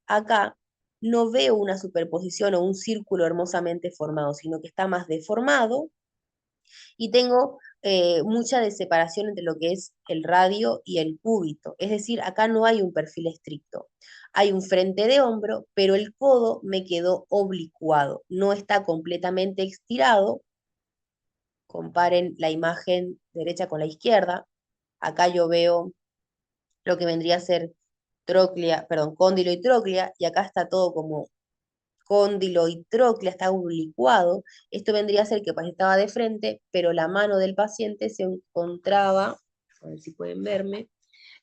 acá no veo una superposición o un círculo hermosamente formado, sino que está más deformado y tengo mucha de separación entre lo que es el radio y el cúbito. Es decir, acá no hay un perfil estricto. Hay un frente de hombro, pero el codo me quedó oblicuado, no está completamente estirado. Comparen la imagen derecha con la izquierda. Acá yo veo lo que vendría a ser tróclea, perdón, cóndilo y tróclea, y acá está todo como cóndilo y tróclea, está oblicuado. Esto vendría a ser que el paciente estaba de frente, pero la mano del paciente se encontraba, a ver si pueden verme,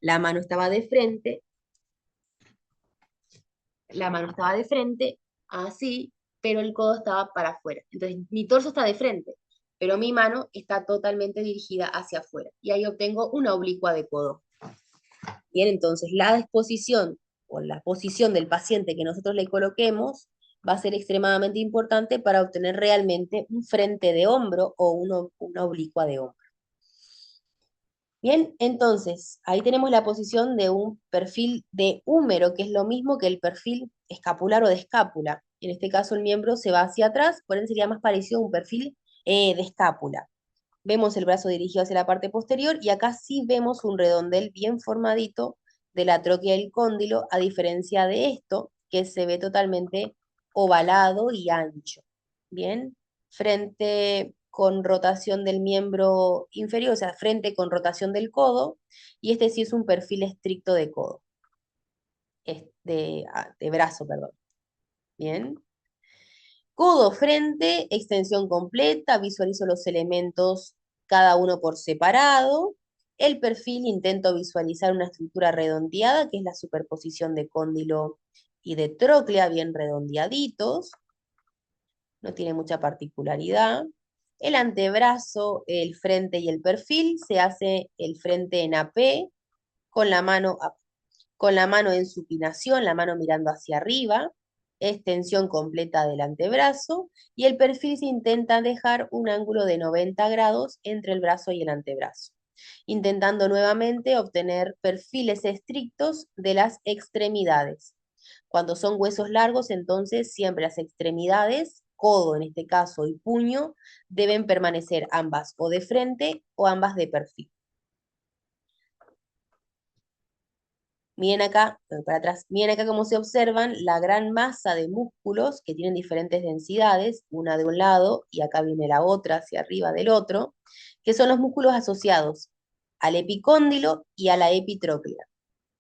la mano estaba de frente, la mano estaba de frente, así, pero el codo estaba para afuera. Entonces, mi torso está de frente, pero mi mano está totalmente dirigida hacia afuera. Y ahí obtengo una oblicua de codo. Bien, entonces la disposición o la posición del paciente que nosotros le coloquemos va a ser extremadamente importante para obtener realmente un frente de hombro o una oblicua de hombro. Bien, entonces ahí tenemos la posición de un perfil de húmero, que es lo mismo que el perfil escapular o de escápula. En este caso el miembro se va hacia atrás, por ende sería más parecido a un perfil de escápula. Vemos el brazo dirigido hacia la parte posterior y acá sí vemos un redondel bien formadito de la tróquea y el cóndilo, a diferencia de esto, que se ve totalmente ovalado y ancho. Bien, frente con rotación del miembro inferior, o sea, frente con rotación del codo, y este sí es un perfil estricto de codo, de brazo, perdón. Bien. Codo, frente, extensión completa, visualizo los elementos cada uno por separado. El perfil, intento visualizar una estructura redondeada, que es la superposición de cóndilo y de tróclea, bien redondeaditos. No tiene mucha particularidad. El antebrazo, el frente y el perfil, se hace el frente en AP con la mano AP. con la mano en supinación, la mano mirando hacia arriba, extensión completa del antebrazo, y el perfil se intenta dejar un ángulo de 90 grados entre el brazo y el antebrazo, intentando nuevamente obtener perfiles estrictos de las extremidades. Cuando son huesos largos, entonces siempre las extremidades, codo en este caso y puño, deben permanecer ambas o de frente o ambas de perfil. Miren acá, para atrás, miren acá cómo se observan la gran masa de músculos que tienen diferentes densidades, una de un lado y acá viene la otra hacia arriba del otro, que son los músculos asociados al epicóndilo y a la epitróclea.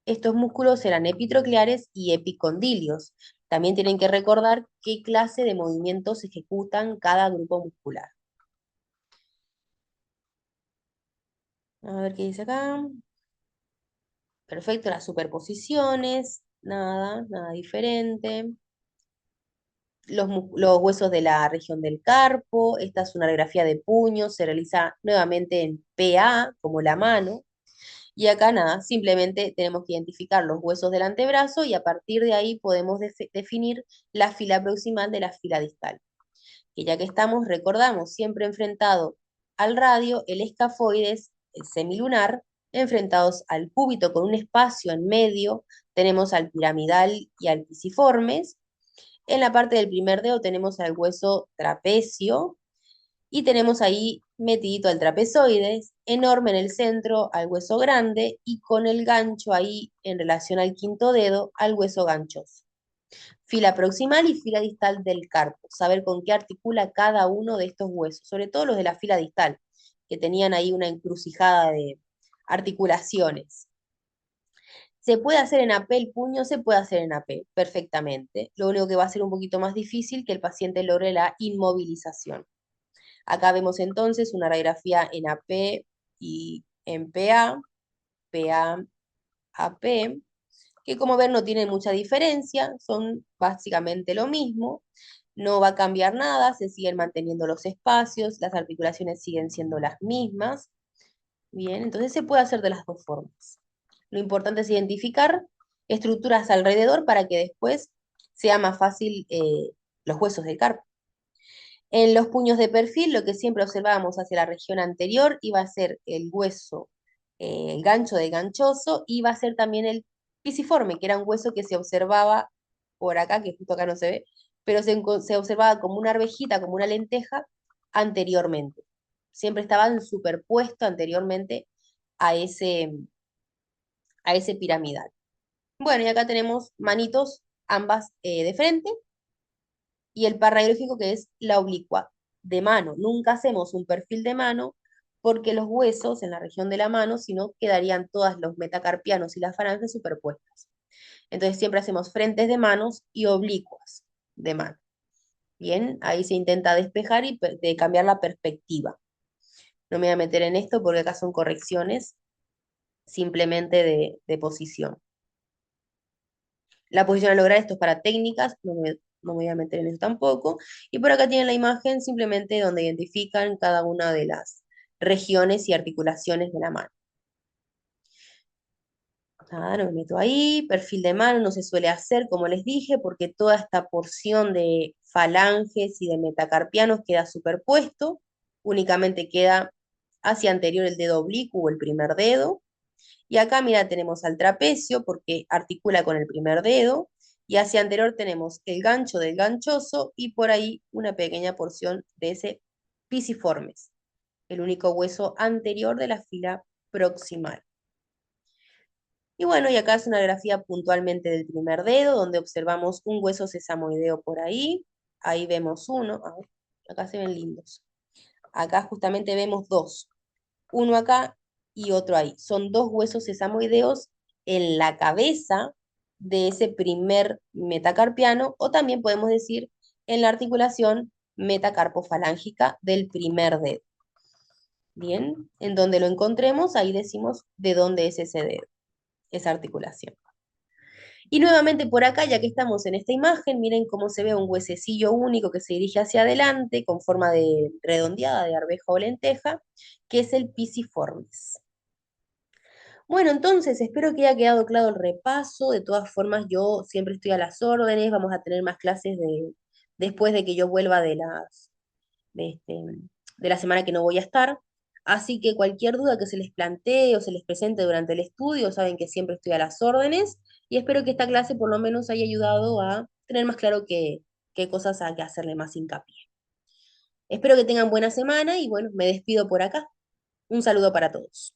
Estos músculos serán epitrocleares y epicondilios. También tienen que recordar qué clase de movimientos ejecutan cada grupo muscular. A ver qué dice acá. Perfecto, las superposiciones, nada diferente. Los huesos de la región del carpo, esta es una radiografía de puño, se realiza nuevamente en PA, como la mano, y acá nada, simplemente tenemos que identificar los huesos del antebrazo y a partir de ahí podemos definir la fila proximal de la fila distal. Que ya que estamos, recordamos, siempre enfrentado al radio, el escafoides, el semilunar, enfrentados al cúbito con un espacio en medio, tenemos al piramidal y al pisiformes. En la parte del primer dedo tenemos al hueso trapecio y tenemos ahí metidito al trapezoides, enorme en el centro al hueso grande y con el gancho ahí en relación al quinto dedo al hueso ganchoso. Fila proximal y fila distal del carpo, saber con qué articula cada uno de estos huesos, sobre todo los de la fila distal, que tenían ahí una encrucijada de articulaciones. ¿Se puede hacer en AP el puño? Se puede hacer en AP perfectamente. Lo único que va a ser un poquito más difícil que el paciente logre la inmovilización. Acá vemos entonces una radiografía en AP y en PA, PA, AP, que como ven no tienen mucha diferencia, son básicamente lo mismo, no va a cambiar nada, se siguen manteniendo los espacios, las articulaciones siguen siendo las mismas. Bien, entonces se puede hacer de las dos formas. Lo importante es identificar estructuras alrededor para que después sea más fácil los huesos del carpo. En los puños de perfil, lo que siempre observábamos hacia la región anterior iba a ser el hueso, el gancho de ganchoso, y iba a ser también el pisiforme, que era un hueso que se observaba por acá, que justo acá no se ve, pero se observaba como una arvejita, como una lenteja, anteriormente. Siempre estaban superpuestos anteriormente a ese piramidal. Bueno, y acá tenemos manitos ambas de frente, y el par radiológico que es la oblicua de mano. Nunca hacemos un perfil de mano porque los huesos en la región de la mano, si no, quedarían todas los metacarpianos y las falanges superpuestas. Entonces siempre hacemos frentes de manos y oblicuas de mano. Bien, ahí se intenta despejar y de cambiar la perspectiva. No me voy a meter en esto porque acá son correcciones simplemente de posición. La posición a lograr, esto es para técnicas, no me voy a meter en eso tampoco. Y por acá tienen la imagen simplemente donde identifican cada una de las regiones y articulaciones de la mano. Nada, no me meto ahí. Perfil de mano no se suele hacer, como les dije, porque toda esta porción de falanges y de metacarpianos queda superpuesto. Únicamente queda hacia anterior el dedo oblicuo o el primer dedo. Y acá, mira, tenemos al trapecio porque articula con el primer dedo. Y hacia anterior tenemos el gancho del ganchoso y por ahí una pequeña porción de ese pisiformes, el único hueso anterior de la fila proximal. Y bueno, y acá es una grafía puntualmente del primer dedo, donde observamos un hueso sesamoideo por ahí. Ahí vemos uno. A ver, acá se ven lindos. Acá justamente vemos dos. Uno acá y otro ahí. Son dos huesos sesamoideos en la cabeza de ese primer metacarpiano, o también podemos decir en la articulación metacarpofalángica del primer dedo. Bien, en donde lo encontremos, ahí decimos de dónde es ese dedo, esa articulación. Y nuevamente por acá, ya que estamos en esta imagen, miren cómo se ve un huesecillo único que se dirige hacia adelante con forma de redondeada de arveja o lenteja, que es el pisiformis. Bueno, entonces espero que haya quedado claro el repaso. De todas formas, yo siempre estoy a las órdenes. Vamos a tener más clases después de que yo vuelva de, este, de la semana que no voy a estar. Así que cualquier duda que se les plantee o se les presente durante el estudio, saben que siempre estoy a las órdenes. Y espero que esta clase por lo menos haya ayudado a tener más claro qué cosas hay que hacerle más hincapié. Espero que tengan buena semana y bueno, me despido por acá. Un saludo para todos.